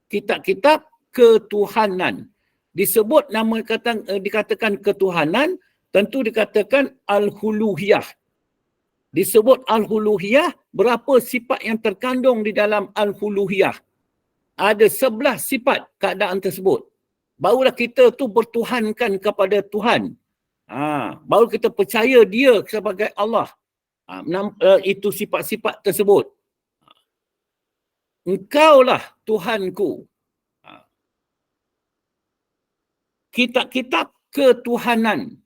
Kitab-kitab ketuhanan. Disebut nama dikatakan ketuhanan, tentu dikatakan Al-Huluhiyah. Disebut Al-Huluhiyah, berapa sifat yang terkandung di dalam Al-Huluhiyah? Ada 11 sifat keadaan tersebut. Barulah kita tu bertuhankan kepada Tuhan. Baru kita percaya dia sebagai Allah. Itu sifat-sifat tersebut. Engkaulah Tuhanku. Kitab-kitab ketuhanan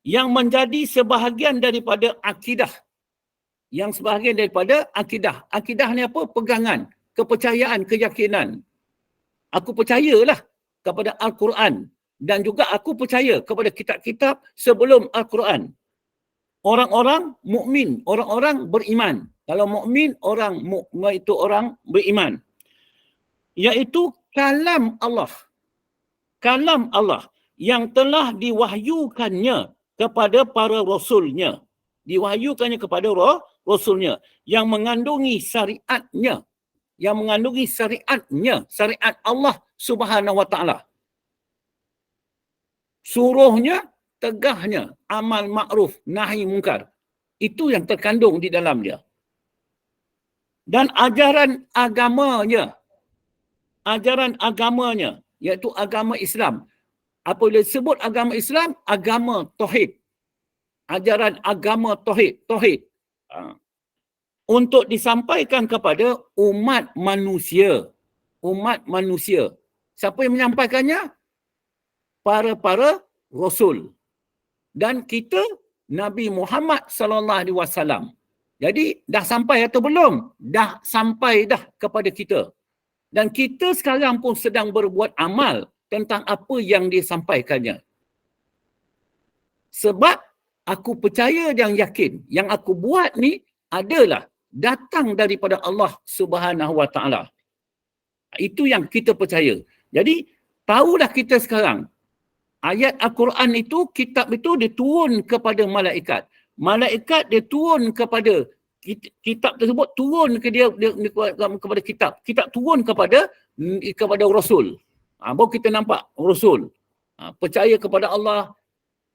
yang menjadi sebahagian daripada akidah. Yang sebahagian daripada akidah. Akidah ni apa? Pegangan, kepercayaan, keyakinan. Aku percayalah kepada Al-Quran dan juga aku percaya kepada kitab-kitab sebelum Al-Quran. Orang-orang mukmin, orang-orang beriman. Kalau mukmin, itu orang beriman. Iaitu kalam Allah. Kalam Allah yang telah diwahyukannya kepada para rasulnya. Diwahyukannya kepada rasulnya yang mengandungi syariatnya. Yang mengandungi syariatnya. Syariat Allah Subhanahu wa ta'ala. Suruhnya, tegahnya, amal ma'ruf, nahi mungkar. Itu yang terkandung di dalamnya. Dan ajaran agamanya. Ajaran agamanya, iaitu agama Islam. Apabila disebut agama Islam, agama tauhid. Ajaran agama tauhid. Untuk disampaikan kepada umat manusia. Umat manusia. Siapa yang menyampaikannya? Para rasul. Dan kita Nabi Muhammad sallallahu alaihi wasallam. Jadi dah sampai atau belum? Dah sampai dah kepada kita. Dan kita sekarang pun sedang berbuat amal tentang apa yang disampaikannya. Sebab aku percaya dan yakin yang aku buat ni adalah datang daripada Allah Subhanahu wa ta'ala. Itu yang kita percaya. Jadi tahulah kita sekarang ayat Al-Quran itu, kitab itu diturun kepada malaikat. Malaikat dia turun kepada kitab tersebut, turun ke dia kepada kitab. Kitab turun kepada Rasul. Baru kita nampak Rasul. Percaya kepada Allah,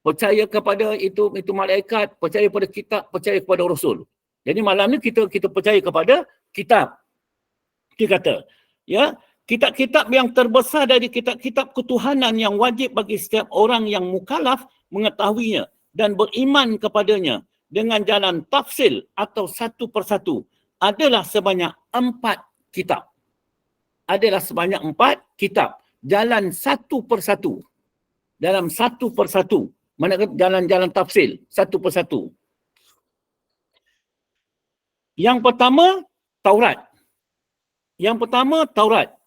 percaya kepada itu malaikat, percaya kepada kitab, percaya kepada Rasul. Jadi malam ni kita percaya kepada kitab. Dia kata, ya, kitab-kitab yang terbesar dari kitab-kitab ketuhanan yang wajib bagi setiap orang yang mukallaf mengetahuinya dan beriman kepadanya dengan jalan tafsil atau satu persatu adalah sebanyak 4 kitab. Adalah sebanyak 4 kitab. Jalan satu persatu. Dalam satu persatu. Manakah jalan-jalan tafsil satu persatu. Yang pertama, Taurat. Yang pertama, Taurat.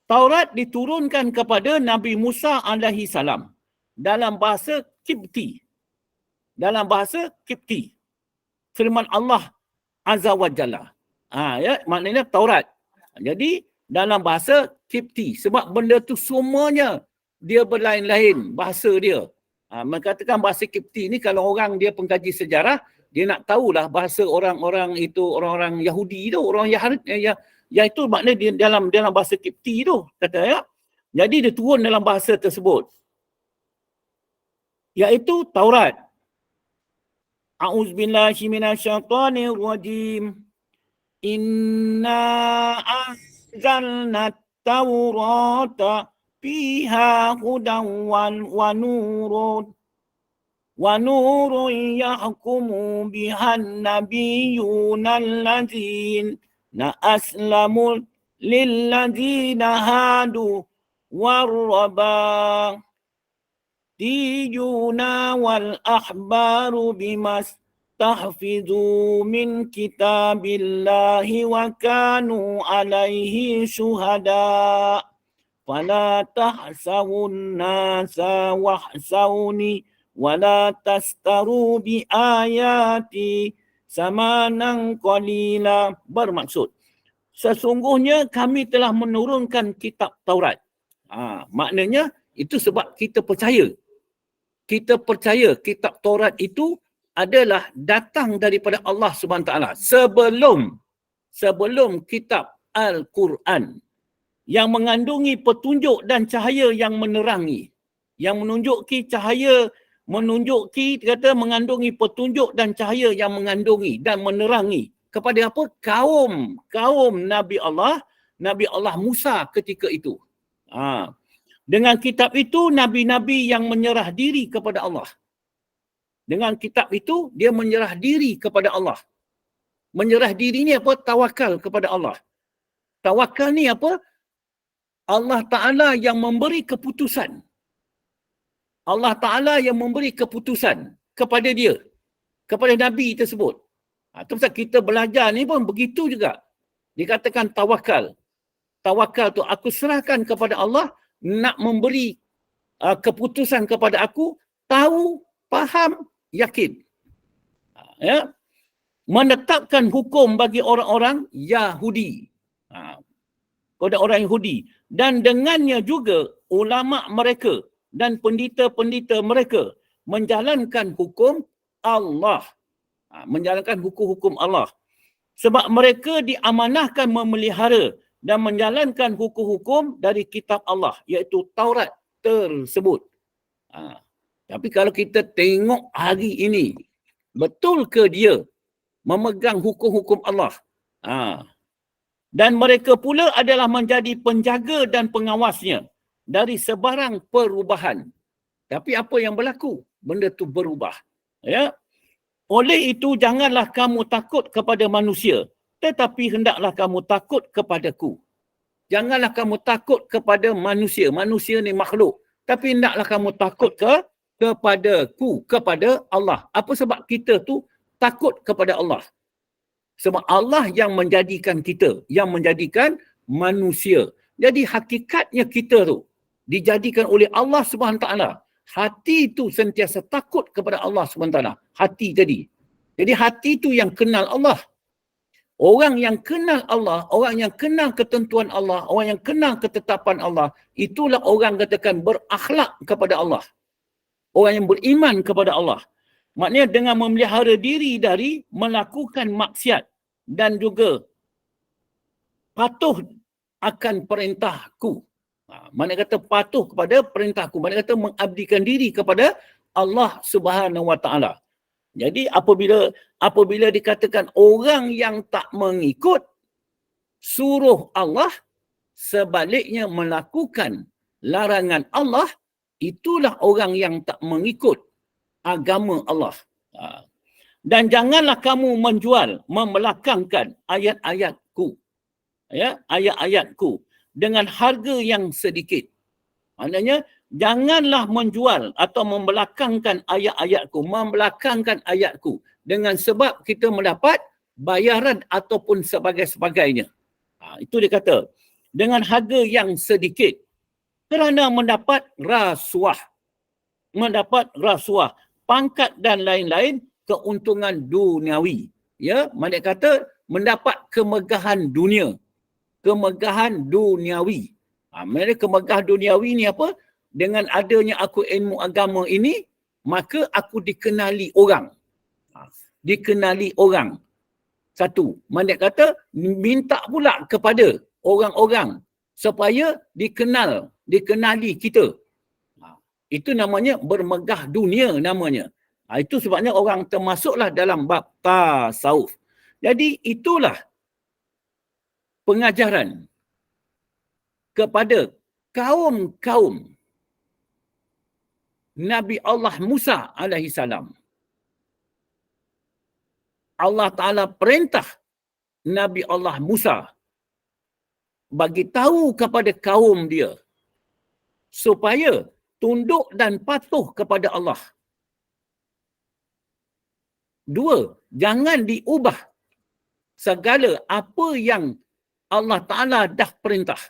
Taurat diturunkan kepada Nabi Musa alaihi salam dalam bahasa Kipti. Dalam bahasa Kipti. Firman Allah Azza wa Jalla. Ya, maknanya Taurat. Jadi dalam bahasa Kipti. Sebab benda tu semuanya dia berlain-lain bahasa dia. Mengatakan bahasa Kipti ni kalau orang dia pengkaji sejarah, dia nak tahulah bahasa orang-orang itu, orang-orang Yahudi tu, orang Yahudi yang itu maknanya dia dalam bahasa Kipti tu, kata ya. Jadi dia turun dalam bahasa tersebut. Iaitu Taurat. A'udzubillahi minasyaitonirrajim. Inna anzalna Taurata fiha hudan wa nurun yahkumu bihan nabiyyuna alladzina aslamu lilladzina hadu warrabah tijuna wal ahbaru bimas tahfizu min kitabillahi wa kanu alaihi syuhada fala tahsawun nasa wahsawni wala tastaru bi ayati samanan qalila. Bermaksud, sesungguhnya kami telah menurunkan kitab Taurat. Maknanya itu sebab kita percaya. Kita percaya kitab Taurat itu adalah datang daripada Allah SWT sebelum kitab Al-Quran yang mengandungi petunjuk dan cahaya yang menerangi. Yang menunjuki kata mengandungi petunjuk dan cahaya yang mengandungi dan menerangi kepada apa? Kaum Nabi Allah Musa ketika itu. Dengan kitab itu nabi-nabi yang menyerah diri kepada Allah. Dengan kitab itu, dia menyerah diri kepada Allah. Menyerah diri ni apa? Tawakal kepada Allah. Tawakal ni apa? Allah Ta'ala yang memberi keputusan. Allah Ta'ala yang memberi keputusan kepada dia. Kepada Nabi tersebut. Itu pasal kita belajar ni pun begitu juga. Dikatakan tawakal. Tawakal tu aku serahkan kepada Allah nak memberi keputusan kepada aku, tahu, faham, yakin. Ya. Menetapkan hukum bagi orang-orang Yahudi. Kepada orang Yahudi. Dan dengannya juga ulama mereka dan pendeta-pendeta mereka menjalankan hukum Allah. Menjalankan hukum-hukum Allah. Sebab mereka diamanahkan memelihara dan menjalankan hukum-hukum dari kitab Allah, iaitu Taurat tersebut. Tapi kalau kita tengok hari ini, betul ke dia memegang hukum-hukum Allah? Dan mereka pula adalah menjadi penjaga dan pengawasnya dari sebarang perubahan. Tapi apa yang berlaku? Benda tu berubah. Ya. Oleh itu, janganlah kamu takut kepada manusia, tetapi hendaklah kamu takut kepadaku. Janganlah kamu takut kepada manusia. Manusia ni makhluk. Tapi hendaklah kamu takut kepadaku, kepada Allah. Apa sebab kita tu takut kepada Allah? Sebab Allah yang menjadikan kita, yang menjadikan manusia. Jadi hakikatnya kita tu dijadikan oleh Allah SWT. Hati itu sentiasa takut kepada Allah SWT. Hati jadi. Jadi hati itu yang kenal Allah. Orang yang kenal Allah, orang yang kenal ketentuan Allah, orang yang kenal ketetapan Allah, itulah orang katakan berakhlak kepada Allah. Orang yang beriman kepada Allah. Maknanya dengan memelihara diri dari melakukan maksiat dan juga patuh akan perintahku. Mana kata patuh kepada perintahku, mana kata mengabdikan diri kepada Allah Subhanahu Wa Taala. Jadi apabila dikatakan orang yang tak mengikut suruh Allah, sebaliknya melakukan larangan Allah, itulah orang yang tak mengikut agama Allah. Dan janganlah kamu menjual, membelakangkan ayat-ayatku. Ya, ayat-ayatku dengan harga yang sedikit. Maknanya, janganlah menjual atau membelakangkan ayat-ayatku, membelakangkan ayatku dengan sebab kita mendapat bayaran ataupun sebagainya. Itu dia kata, dengan harga yang sedikit kerana mendapat rasuah. Mendapat rasuah, pangkat dan lain-lain, keuntungan duniawi. Ya, mana kata mendapat kemegahan dunia. Kemegahan duniawi. Maksudnya kemegahan duniawi ni apa? Dengan adanya aku ilmu agama ini, maka aku dikenali orang. Dikenali orang. Satu. Mana kata minta pula kepada orang-orang supaya dikenali kita. Itu namanya bermegah dunia namanya. Itu sebabnya orang termasuklah dalam bab tasawuf. Jadi itulah pengajaran kepada kaum-kaum Nabi Allah Musa alaihi salam. Allah Ta'ala perintah Nabi Allah Musa bagi tahu kepada kaum dia supaya tunduk dan patuh kepada Allah. Dua, jangan diubah segala apa yang Allah Ta'ala dah perintah.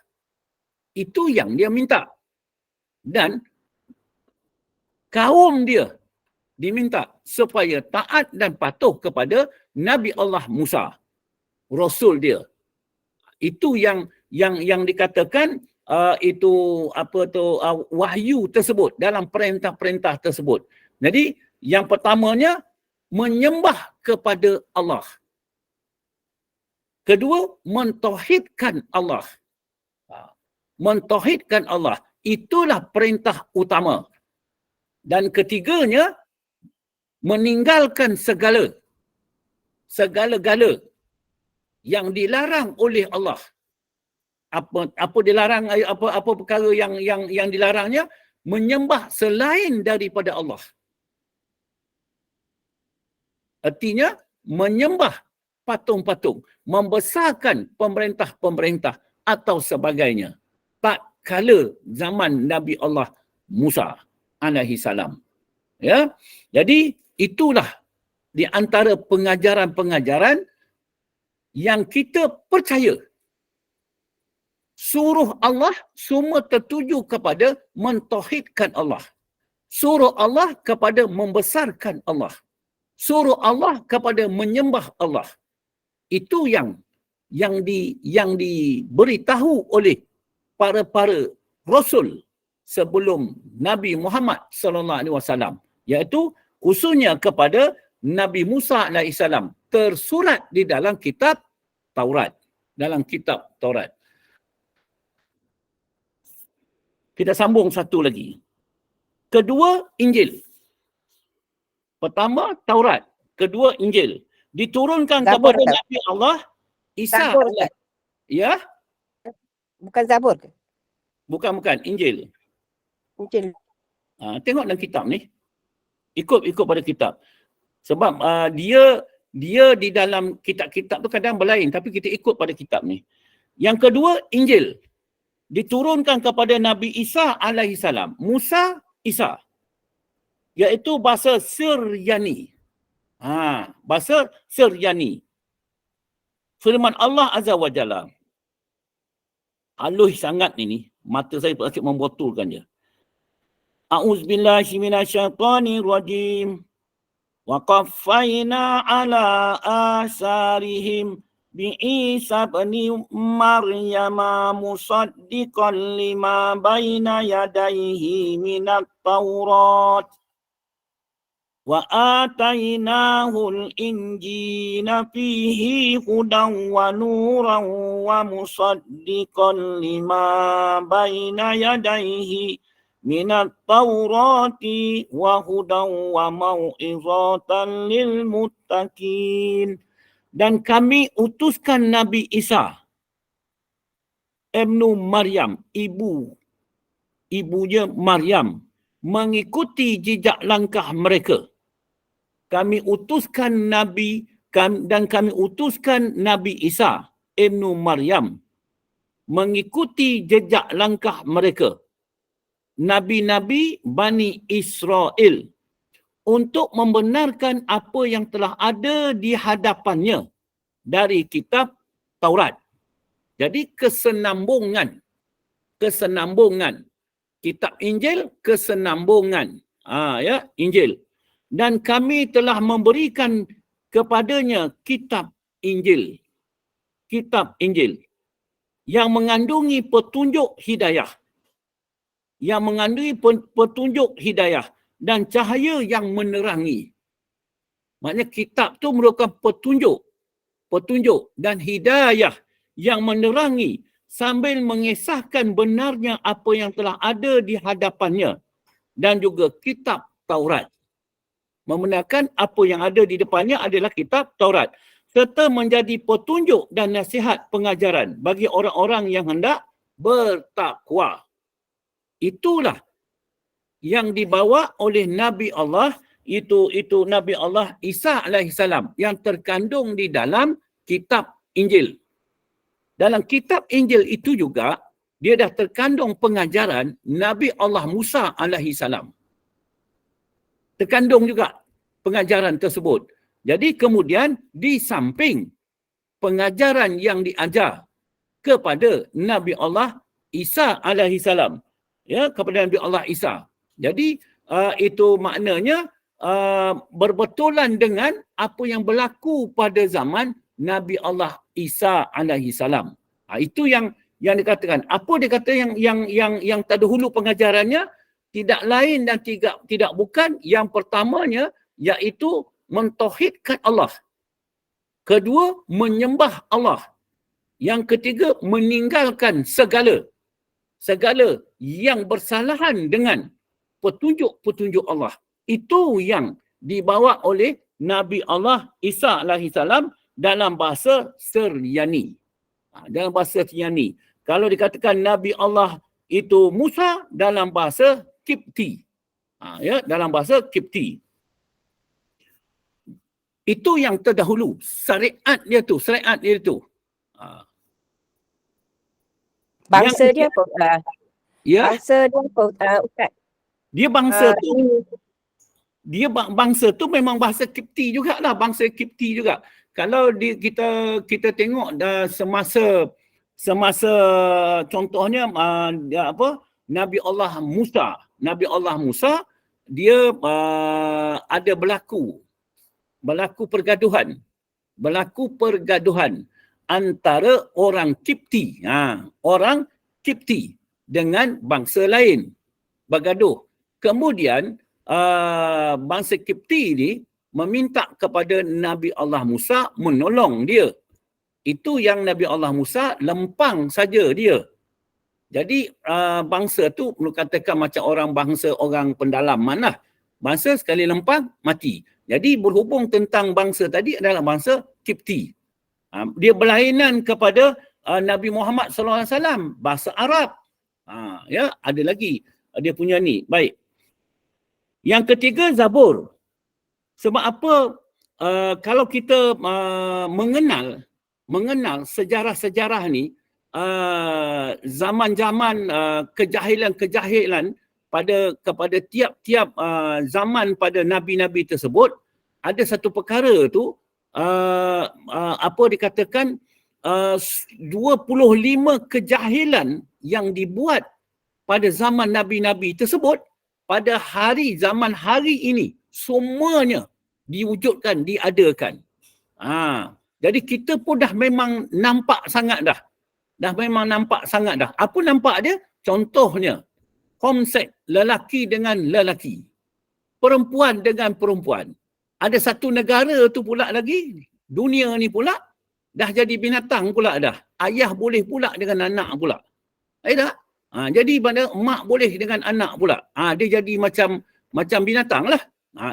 Itu yang dia minta. Dan kaum dia diminta supaya taat dan patuh kepada Nabi Allah Musa, Rasul dia. Itu yang dikatakan itu apa tu wahyu tersebut dalam perintah-perintah tersebut. Jadi yang pertamanya menyembah kepada Allah. Kedua, mentauhidkan Allah. Mentauhidkan Allah. Itulah perintah utama. Dan ketiganya, meninggalkan segala-gala yang dilarang oleh Allah. Apa dilarang, apa perkara yang dilarangnya? Menyembah selain daripada Allah. Artinya, menyembah patung-patung, membesarkan pemerintah-pemerintah atau sebagainya. Tak kala zaman Nabi Allah Musa alaihi salam. Ya. Jadi itulah di antara pengajaran-pengajaran yang kita percaya. Suruh Allah semua tertuju kepada mentauhidkan Allah. Suruh Allah kepada membesarkan Allah. Suruh Allah kepada menyembah Allah. Itu yang diberitahu oleh para rasul sebelum Nabi Muhammad sallallahu alaihi wasallam, iaitu khususnya kepada Nabi Musa alaihi salam, tersurat di dalam kitab Taurat, Kita sambung satu lagi. Kedua, Injil. Pertama, Taurat. Kedua, Injil. Diturunkan Zabur, kepada Ustaz. Nabi Allah Isa. Zabur, Ustaz. Ya? Bukan Zabur ke? Bukan, Injil. Injil. Tengok dalam kitab ni. Ikut pada kitab. Sebab dia di dalam kitab-kitab tu kadang berlain, tapi kita ikut pada kitab ni. Yang kedua, Injil. Diturunkan kepada Nabi Isa alaihi salam. Musa, Isa. Iaitu bahasa Syriani. Bahasa Syriani. Firman Allah Azza wa Jalla. Halus sangat ni. Mata saya asyik membotolkan je. A'udzubillahi minasyaitonirrajim. Wa qaffayna ala asarihim bi'isa ibn Maryam musaddiqan lima baina yadayhi minat Taurat. Wa atainahul injila fihi hudan wa nuran wa musaddiqan lima baina yadayhi minat Taurati wa hudan wa mau'izatan lil muttaqin. Dan kami utuskan Nabi Isa ibnu Maryam, ibunya Maryam, mengikuti jejak langkah mereka. Kami utuskan Nabi Isa ibnu Maryam mengikuti jejak langkah mereka, nabi-nabi Bani Israel, untuk membenarkan apa yang telah ada di hadapannya dari kitab Taurat. Jadi kesenambungan kitab Injil, kesenambungan Injil. Dan kami telah memberikan kepadanya kitab Injil yang mengandungi petunjuk hidayah, dan cahaya yang menerangi. Maknanya kitab tu merupakan petunjuk dan hidayah yang menerangi sambil mengesahkan benarnya apa yang telah ada di hadapannya, dan juga kitab Taurat. Membenarkan apa yang ada di depannya adalah kitab Taurat, serta menjadi petunjuk dan nasihat pengajaran bagi orang-orang yang hendak bertakwa. itulah yang dibawa oleh Nabi Allah, itu Nabi Allah Isa alaihissalam yang terkandung di dalam kitab Injil. Dalam kitab Injil itu juga dia dah terkandung pengajaran Nabi Allah Musa alaihissalam. Terkandung juga pengajaran tersebut. Jadi kemudian di samping pengajaran yang diajar kepada Nabi Allah Isa alaihissalam, ya, kepada Nabi Allah Isa. Jadi itu maknanya berbetulan dengan apa yang berlaku pada zaman Nabi Allah Isa alaihissalam. Itu yang dikatakan. Apa dia kata yang terdahulu pengajarannya tidak lain dan tidak bukan, yang pertamanya iaitu mentauhidkan Allah. Kedua, menyembah Allah. Yang ketiga, meninggalkan segala yang bersalahan dengan petunjuk-petunjuk Allah. Itu yang dibawa oleh Nabi Allah Isa alaihissalam dalam bahasa Syriani. Dalam bahasa Syriani. Kalau dikatakan Nabi Allah itu Musa dalam bahasa Kipti. Ya, dalam bahasa Kipti. Itu yang terdahulu. Syariat dia tu. Bangsa dia apa? Ya, Bangsa dia apa, Ustaz? dia bangsa tu. Dia bangsa tu memang bahasa Kipti jugalah, bangsa Kipti juga. Kalau kita tengok semasa contohnya Nabi Allah Musa dia ada berlaku pergaduhan antara orang Kipti dengan bangsa lain, bergaduh. Kemudian bangsa Kipti ini meminta kepada Nabi Allah Musa menolong dia. Itu yang Nabi Allah Musa lempang saja dia. Jadi bangsa tu katakan macam orang pendalaman lah. Bangsa sekali lempang mati. Jadi berhubung tentang bangsa tadi adalah bangsa Kipti. Dia berlainan kepada Nabi Muhammad SAW, bahasa Arab. Ya, ada lagi dia punya ni. Baik. Yang ketiga, Zabur. Sebab apa? Kalau kita mengenal sejarah-sejarah ni, zaman-zaman kejahilan kepada tiap-tiap zaman pada nabi-nabi tersebut, ada satu perkara tu apa dikatakan 25 kejahilan yang dibuat pada zaman nabi-nabi tersebut, pada zaman hari ini semuanya diwujudkan, diadakan. Jadi kita pun dah memang nampak sangat dah. Apa nampak dia? Contohnya, homseks, lelaki dengan lelaki. Perempuan dengan perempuan. Ada satu negara tu pula lagi, dunia ni pula, dah jadi binatang pula dah. Ayah boleh pula dengan anak pula. Tak? Jadi pada mak boleh dengan anak pula. Dia jadi macam binatang lah.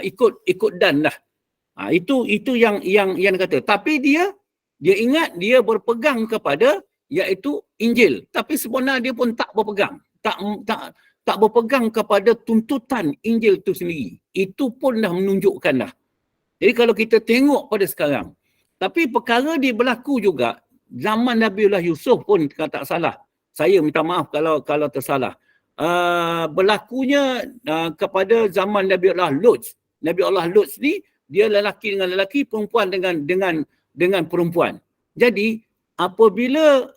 Ikut dan lah. Itu yang kata. Tapi dia ingat dia berpegang kepada iaitu Injil. Tapi sebenarnya dia pun tak berpegang. Tak berpegang kepada tuntutan Injil itu sendiri. Itu pun dah menunjukkan dah. Jadi kalau kita tengok pada sekarang. Tapi perkara dia berlaku juga zaman Nabiullah Yusuf pun kalau tak salah. Saya minta maaf kalau tersalah. Berlakunya kepada zaman Nabiullah Lut. Nabiullah Lut ni dia lelaki dengan lelaki, perempuan dengan perempuan. Jadi apabila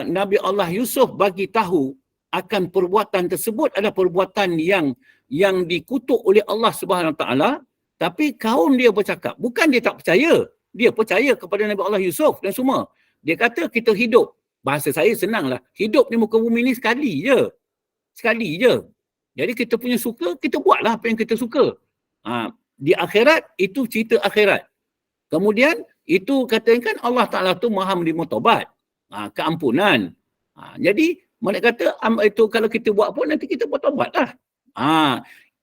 Nabi Allah Yusuf bagi tahu akan perbuatan tersebut adalah perbuatan yang dikutuk oleh Allah Subhanahu Wa Taala, tapi kaum dia bercakap, bukan dia tak percaya, dia percaya kepada Nabi Allah Yusuf dan semua. Dia kata kita hidup, bahasa saya senanglah, hidup di muka bumi ni sekali je. Jadi kita punya suka, kita buatlah apa yang kita suka. Di akhirat itu cerita akhirat. Kemudian itu katakan Allah Ta'ala tu maha menerima taubat, keampunan. Jadi mereka kata itu kalau kita buat pun nanti kita bertaubat lah.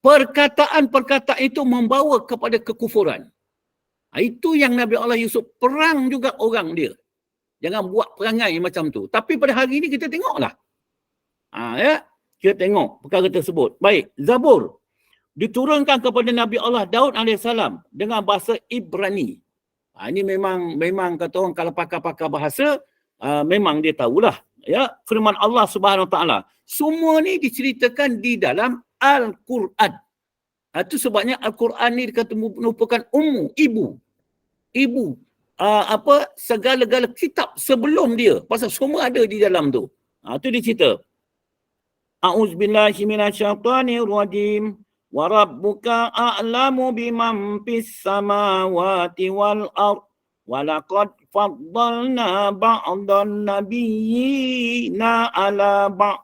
Perkataan-perkataan itu membawa kepada kekufuran. Itu yang Nabi Allah Yusuf perang juga orang dia. Jangan buat perangai macam tu. Tapi pada hari ini kita tengoklah. Ya. Kita tengok perkara tersebut. Baik, Zabur diturunkan kepada Nabi Allah Daud AS dengan bahasa Ibrani. Ini memang kata orang kalau pakar-pakar bahasa, memang dia tahulah. Ya, firman Allah Subhanahu Wa Taala. Semua ni diceritakan di dalam Al-Quran. Itu sebabnya Al-Quran ni dikata merupakan ibu. Segala-gala kitab sebelum dia. Pasal semua ada di dalam tu. Itu dia cerita. A'udzubillahi minasyaitonirrajim. Wa rabbuka a'lamu biman fis samawati wal ard. Wa laqad faddalna ba'dan nabiyyina ala ba'd.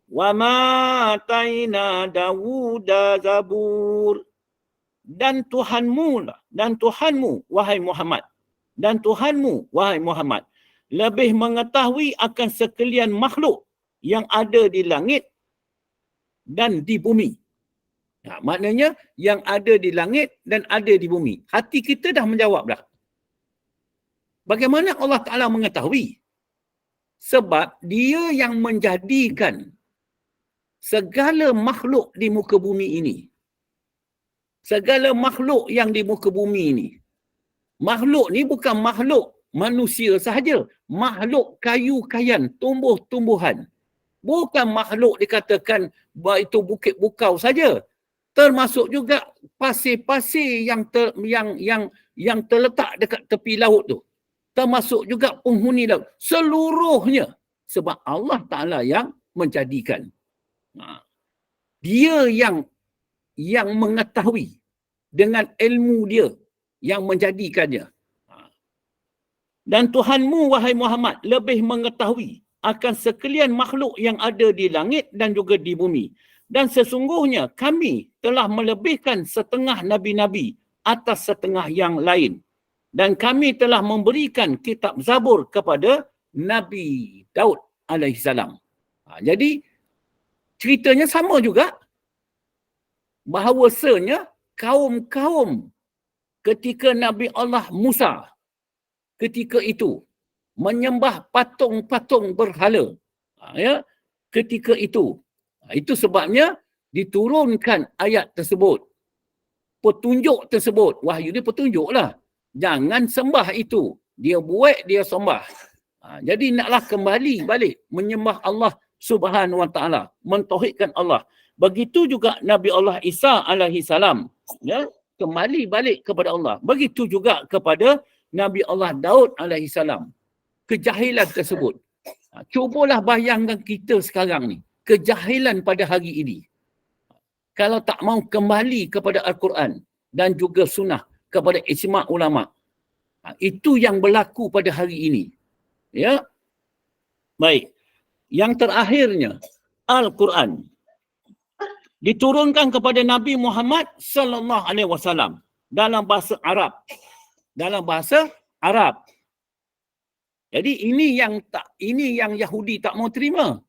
Wa ma ataina Dawuda zabur. Dan Tuhanmu, wahai Muhammad. Dan Tuhanmu, wahai Muhammad, lebih mengetahui akan sekalian makhluk yang ada di langit dan di bumi. Maknanya yang ada di langit dan ada di bumi. Hati kita dah menjawab dah. Bagaimana Allah Ta'ala mengetahui? Sebab dia yang menjadikan segala makhluk di muka bumi ini. Segala makhluk yang di muka bumi ini. Makhluk ni bukan makhluk manusia sahaja. Makhluk kayu-kayan, tumbuh-tumbuhan. Bukan makhluk dikatakan itu bukit bukau saja. Termasuk juga pasir-pasir yang terletak dekat tepi laut tu. Termasuk juga penghuni laut. Seluruhnya. Sebab Allah Ta'ala yang menjadikan. Dia yang mengetahui dengan ilmu dia yang menjadikannya. Dan Tuhanmu, wahai Muhammad, lebih mengetahui akan sekalian makhluk yang ada di langit dan juga di bumi. Dan sesungguhnya kami telah melebihkan setengah nabi-nabi atas setengah yang lain. Dan kami telah memberikan kitab Zabur kepada Nabi Daud alaihissalam. Jadi ceritanya sama juga. Bahawasanya kaum-kaum ketika Nabi Allah Musa ketika itu menyembah patung-patung berhala. Ketika itu. Itu sebabnya diturunkan ayat tersebut. Petunjuk tersebut. Wahyu dia petunjuklah. Jangan sembah itu. Dia buat, dia sembah. Jadi naklah kembali balik menyembah Allah Subhanahu Wa Taala, mentauhidkan Allah. Begitu juga Nabi Allah Isa alaihi salam, ya, kembali balik kepada Allah. Begitu juga kepada Nabi Allah Daud alaihi salam. Kejahilan tersebut. Cubalah bayangkan kita sekarang ni, kejahilan pada hari ini. Kalau tak mau kembali kepada Al-Quran dan juga sunnah, kepada ijma' ulama. Itu yang berlaku pada hari ini. Ya. Baik. Yang terakhirnya, Al-Quran diturunkan kepada Nabi Muhammad sallallahu alaihi wasallam dalam bahasa Arab. Dalam bahasa Arab. Jadi ini yang Yahudi tak mau terima.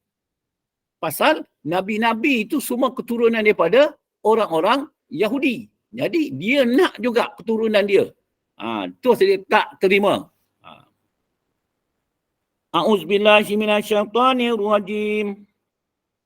Pasal nabi-nabi itu semua keturunan daripada orang-orang Yahudi. Jadi dia nak juga keturunan dia. Terus dia tak terima. A'udzubillahi minasyaitonirrajim.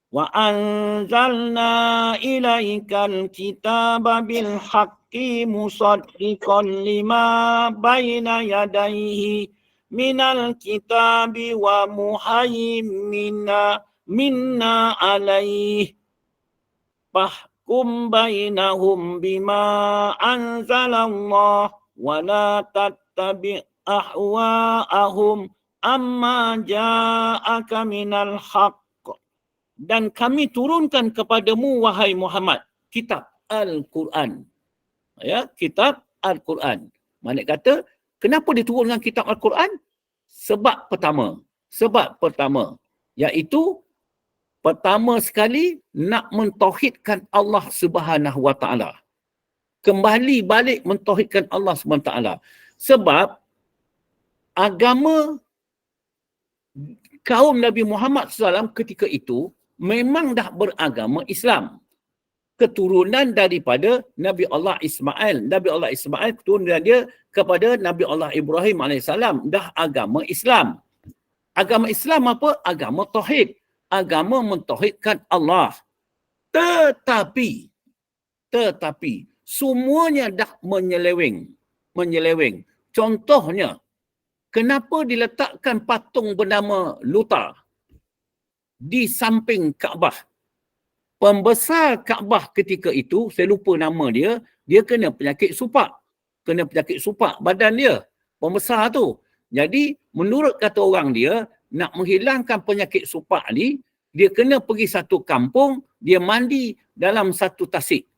Wa anzalna ilaikal kitaba bil haqqi musaddiqan lima baina yadayhi minal kitabi wa muhaimina minna alaih. Fahkum bainahum bima anzalallah wa la tattabi' ahwa'ahum amma ja'aka minal haqq. Dan kami turunkan kepadamu, wahai Muhammad, kitab Al-Quran. Ya, kitab Al-Quran. Maksud kata, kenapa diturunkan kitab Al-Quran? Sebab pertama, iaitu pertama sekali nak mentauhidkan Allah Subhanahu Wa Taala. Kembali balik mentauhidkan Allah Subhanahu Wa Taala. Sebab agama kaum Nabi Muhammad SAW ketika itu memang dah beragama Islam. Keturunan daripada Nabi Allah Ismail. Nabi Allah Ismail keturunan dia kepada Nabi Allah Ibrahim AS. Dah agama Islam. Agama Islam apa? Agama tauhid. agama mentauhidkan Allah. Tetapi semuanya dah menyeleweng. Contohnya, kenapa diletakkan patung bernama Luta di samping Kaabah? Pembesar Kaabah ketika itu, saya lupa nama dia kena penyakit supak. Badan dia, pembesar tu. Jadi, menurut kata orang dia, nak menghilangkan penyakit supak ni, dia kena pergi satu kampung, dia mandi dalam satu tasik.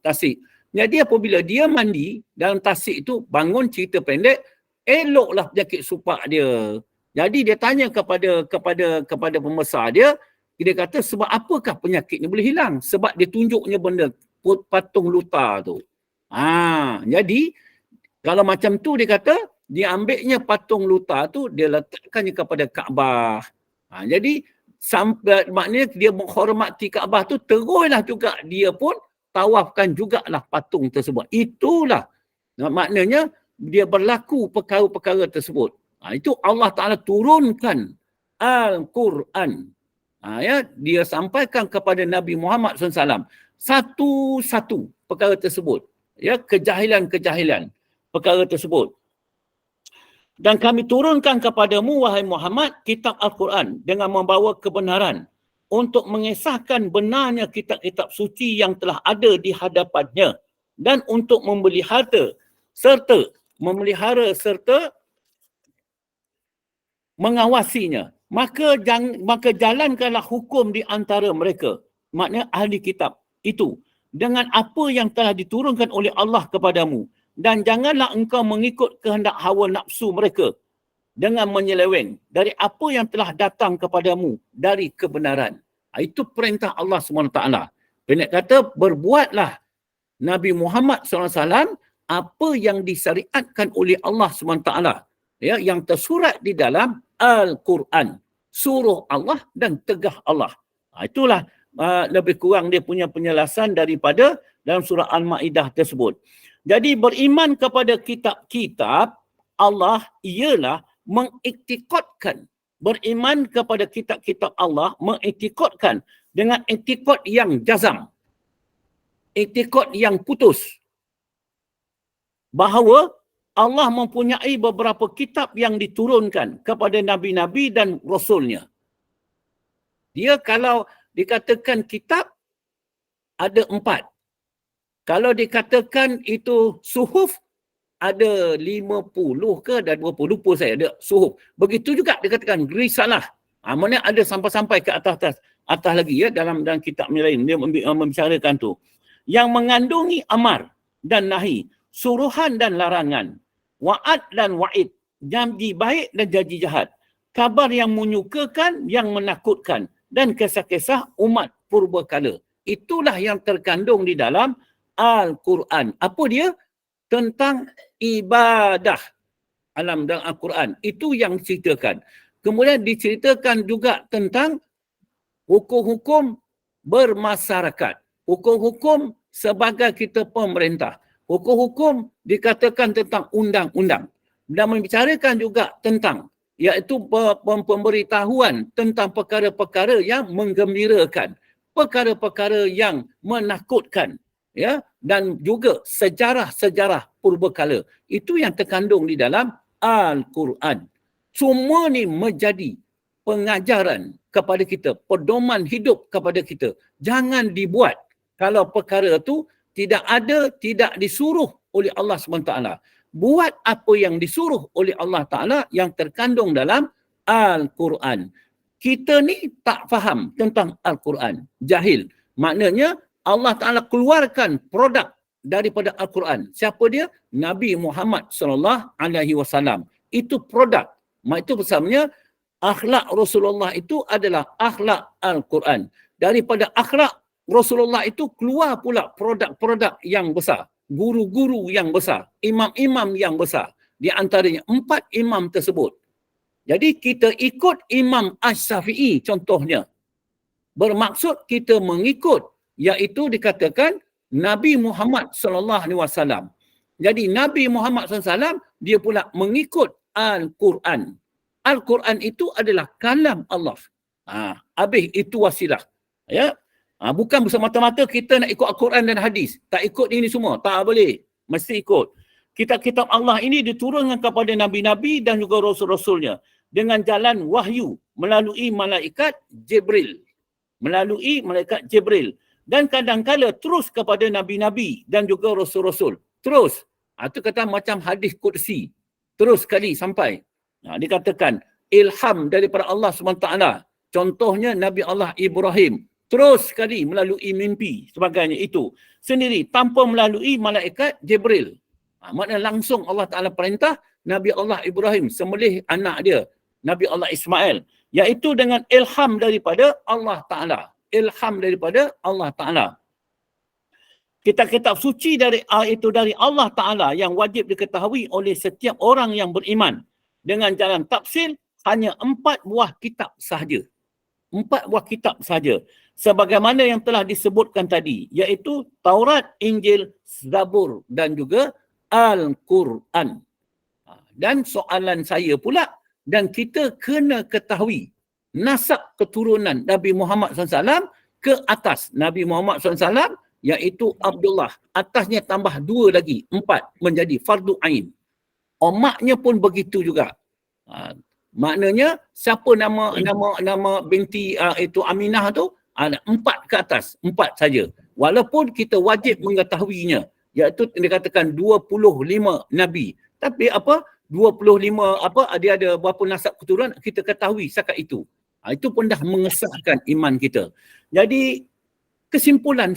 Tasik. Jadi apabila dia mandi dalam tasik itu, bangun cerita pendek, eloklah penyakit supak dia. Jadi dia tanya kepada pembesar dia kata sebab apakah penyakit ni boleh hilang? Sebab dia tunjuknya benda patung Luta tu. Jadi kalau macam tu dia kata, dia ambilnya patung Luta tu, dia letakkannya kepada Kaabah. Jadi maknanya dia menghormati Kaabah tu, teruslah juga dia pun tawafkan jugalah patung tersebut. Itulah maknanya dia berlaku perkara-perkara tersebut. Itu Allah Ta'ala turunkan Al-Quran. Dia sampaikan kepada Nabi Muhammad SAW satu-satu perkara tersebut. Kejahilan-kejahilan perkara tersebut. Dan kami turunkan kepadamu, wahai Muhammad, kitab Al-Quran dengan membawa kebenaran untuk mengesahkan benarnya kitab-kitab suci yang telah ada di hadapannya dan untuk memelihara serta mengawasinya. Maka jalankanlah hukum di antara mereka, maknanya ahli kitab itu, dengan apa yang telah diturunkan oleh Allah kepadamu, dan janganlah engkau mengikut kehendak hawa nafsu mereka dengan menyeleweng dari apa yang telah datang kepadamu dari kebenaran. Itu perintah Allah SWT. Pendek kata, berbuatlah Nabi Muhammad SAW apa yang disyariatkan oleh Allah SWT, yang tersurat di dalam Al-Quran, suruh Allah dan tegah Allah. Itulah lebih kurang dia punya penjelasan daripada dalam surah Al-Ma'idah tersebut. Jadi beriman kepada kitab-kitab Allah ialah mengiktikadkan. Beriman kepada kitab-kitab Allah, mengiktikadkan dengan iktikad yang jazam. Iktikad yang putus. Bahawa Allah mempunyai beberapa kitab yang diturunkan kepada Nabi-Nabi dan Rasulnya. Dia kalau dikatakan kitab, ada 4. Kalau dikatakan itu suhuf, ada 50 ke ada 20, lupa saya, ada suhuf. Begitu juga dikatakan risalah. Maksudnya ada sampai-sampai ke atas lagi dalam kitab lain. Dia membicarakan tu. Yang mengandungi amar dan nahi, suruhan dan larangan, wa'ad dan wa'id, janji baik dan janji jahat, kabar yang menyukakan, yang menakutkan, dan kisah-kisah umat purbakala. Itulah yang terkandung di dalam Al-Quran. Apa dia? Tentang ibadah dalam Al-Quran. Itu yang diceritakan. Kemudian diceritakan juga tentang hukum-hukum bermasyarakat. Hukum-hukum sebagai kita pemerintah. Hukum-hukum dikatakan tentang undang-undang. Dan membicarakan juga tentang, iaitu pemberitahuan tentang perkara-perkara yang menggembirakan. Perkara-perkara yang menakutkan. Dan juga sejarah-sejarah purbakala. Itu yang terkandung di dalam Al-Quran. Semua ni menjadi pengajaran kepada kita, pedoman hidup kepada kita. Jangan dibuat kalau perkara itu tidak ada, tidak disuruh oleh Allah SWT. Buat apa yang disuruh oleh Allah Ta'ala yang terkandung dalam Al-Quran. Kita ni tak faham tentang Al-Quran. Jahil. Maknanya Allah Ta'ala keluarkan produk daripada Al-Quran. Siapa dia? Nabi Muhammad SAW. Itu produk. Itu bersamanya akhlak Rasulullah itu adalah akhlak Al-Quran. Daripada akhlak Rasulullah itu keluar pula produk-produk yang besar. Guru-guru yang besar. Imam-imam yang besar. Di antaranya 4 imam tersebut. Jadi kita ikut Imam Asy-Syafi'i contohnya. Bermaksud kita mengikut, iaitu dikatakan Nabi Muhammad SAW. Jadi Nabi Muhammad SAW dia pula mengikut Al-Quran. Al-Quran itu adalah kalam Allah. Habis itu wasilah. Ya. Bukan semata-mata kita nak ikut Al-Quran dan hadis. Tak ikut ini semua. Tak boleh. Mesti ikut. Kitab-kitab Allah ini diturunkan kepada nabi-nabi dan juga rasul-rasulnya dengan jalan wahyu melalui malaikat Jibril. Melalui malaikat Jibril. Dan kadang-kala terus kepada nabi-nabi dan juga rasul-rasul. Terus. Itu kata macam hadis Qudsi. Terus sekali sampai. Dikatakan ilham daripada Allah SWT. Contohnya Nabi Allah Ibrahim. Terus sekali melalui mimpi sebagainya itu. Sendiri tanpa melalui malaikat Jibril. Maknanya langsung Allah Ta'ala perintah Nabi Allah Ibrahim sembelih anak dia. Nabi Allah Ismail. Iaitu dengan ilham daripada Allah Ta'ala. Ilham daripada Allah Ta'ala. Kitab-kitab suci dari Allah Ta'ala yang wajib diketahui oleh setiap orang yang beriman. Dengan jalan tafsir hanya 4 buah kitab sahaja. 4 buah kitab sahaja. Sebagaimana yang telah disebutkan tadi. Iaitu Taurat, Injil, Zabur dan juga Al-Quran. Dan soalan saya pula. Dan kita kena ketahui nasab keturunan Nabi Muhammad SAW ke atas Nabi Muhammad SAW iaitu Abdullah. Atasnya tambah 2 lagi, 4 menjadi fardu ain. Maknya pun begitu juga. Maknanya siapa nama binti itu Aminah tu? 4 ke atas, 4 saja. Walaupun kita wajib mengetahuinya, iaitu dikatakan 25 nabi. Tapi 25 dia ada berapa nasab keturunan kita ketahui setakat itu. Itu pun dah mengesahkan iman kita. Jadi kesimpulan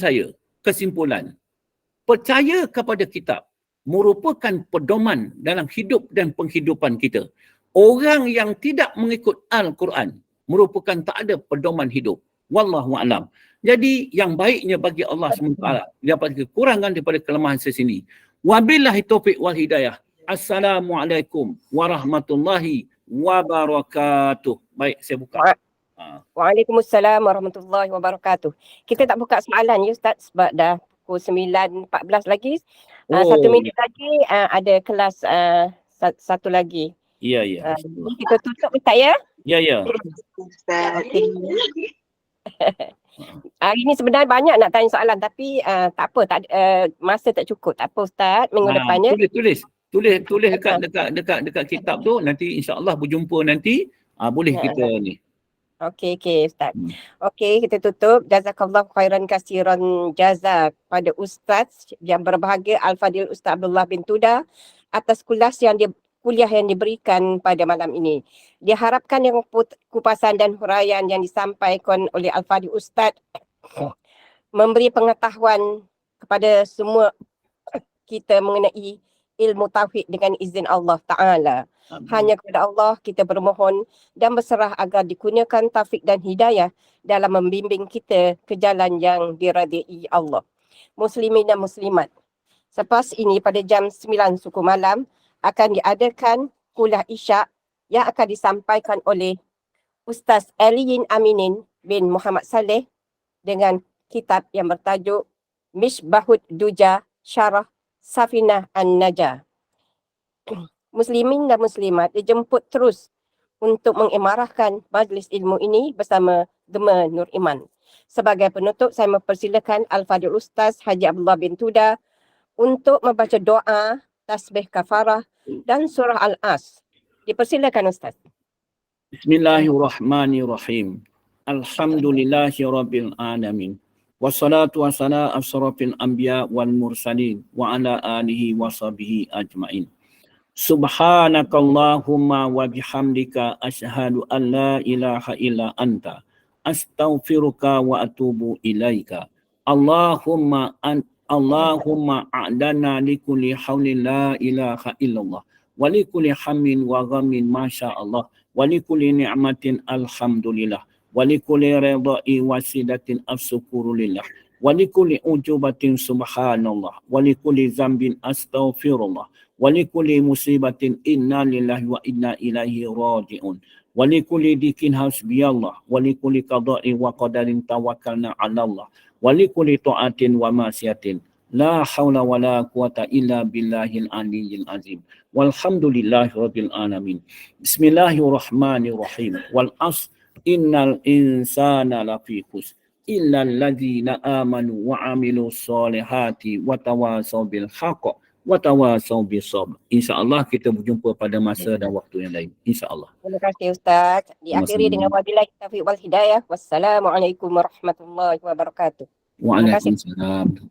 percaya kepada kitab merupakan pedoman dalam hidup dan penghidupan kita. Orang yang tidak mengikut Al-Quran merupakan tak ada pedoman hidup. Wallahu a'lam. Jadi yang baiknya bagi Allah SWT dapat kekurangan daripada kelemahan sesini. Wabillahi taufiq wal hidayah. Assalamualaikum warahmatullahi wabarakatuh. Baik, saya buka. Waalaikumsalam warahmatullahi wabarakatuh. Kita tak buka soalan ya Ustaz sebab dah pukul 9.14 lagi. 1 minit lagi ada kelas satu lagi. Ya. Kita tutup Ustaz ya? Ya. Hari ni sebenarnya banyak nak tanya soalan tapi tak apa, masa tak cukup. Tak apa Ustaz, minggu depannya. Tulis dekat kitab tu, nanti insya-Allah berjumpa nanti boleh kita ni. Okey Ustaz. Okey, kita tutup. Jazakallah khairan kasiran jazak pada Ustaz yang berbahagia Al-Fadil Ustaz Abdullah bin Tuda atas kuliah yang diberikan pada malam ini. Diharapkan yang kupasan dan huraian yang disampaikan oleh Al-Fadil Ustaz memberi pengetahuan kepada semua kita mengenai ilmu tauhid dengan izin Allah Ta'ala. Hanya kepada Allah kita bermohon dan berserah agar dikurniakan taufik dan hidayah dalam membimbing kita ke jalan yang diradai Allah. Muslimin dan muslimat, selepas ini pada jam 9 suku malam akan diadakan kuliah Isyak yang akan disampaikan oleh Ustaz Aliyin Aminin bin Muhammad Saleh dengan kitab yang bertajuk Misbahud Duja Syarah Safinah An-Najah. Muslimin dan muslimat dijemput terus untuk mengimarahkan majlis ilmu ini bersama Gema Nur Iman. Sebagai penutup, saya mempersilakan Al-Fadil Ustaz Haji Abdullah bin Tuda untuk membaca doa, tasbih kafarah dan surah Al-As. Dipersilakan Ustaz. Bismillahirrahmanirrahim. Alhamdulillahi rabbil alamin. Wassalatu wassalamu asrafil anbiya wal mursalin wa ala alihi wa sahbihi ajmain. Subhanakallahumma wa bihamdika asyhadu an la ilaha illa anta astaghfiruka wa atubu ilaika. Allahumma a'dana likulli haulin la ilaha illallah wa likulli hammin wa ghammin masya Allah wa likulli ni'matin alhamdulillah wa likulli ridha'i wasidatin as-syukurulillah wa likulli ujubatin subhanallah wa likulli zambin astaghfirullah wa likulli musibatin inna lillahi wa inna ilaihi raji'un wa likulli dikin hasbiyallah wa likulli qada'i wa qadarin tawakkalna 'ala Allah wa likulli ta'atin wa ma'siyatin la haula wa la quwata illa billahil aliyyil azim. Walhamdulillahi rabbil alamin. Bismillahirrahmanirrahim. Wal 'asr Innal insana lafi khusr illa alladzina amanu wa amilus solihati wa tawasaw bil haqq wa tawasaw bis sabr. Insya-Allah kita berjumpa pada masa dan waktu yang lain. Insya-Allah. Terima kasih Ustaz. Diakhiri dengan wabillahi taufiq wal hidayah. Wassalamualaikum warahmatullahi wabarakatuh. Waalaikumsalam.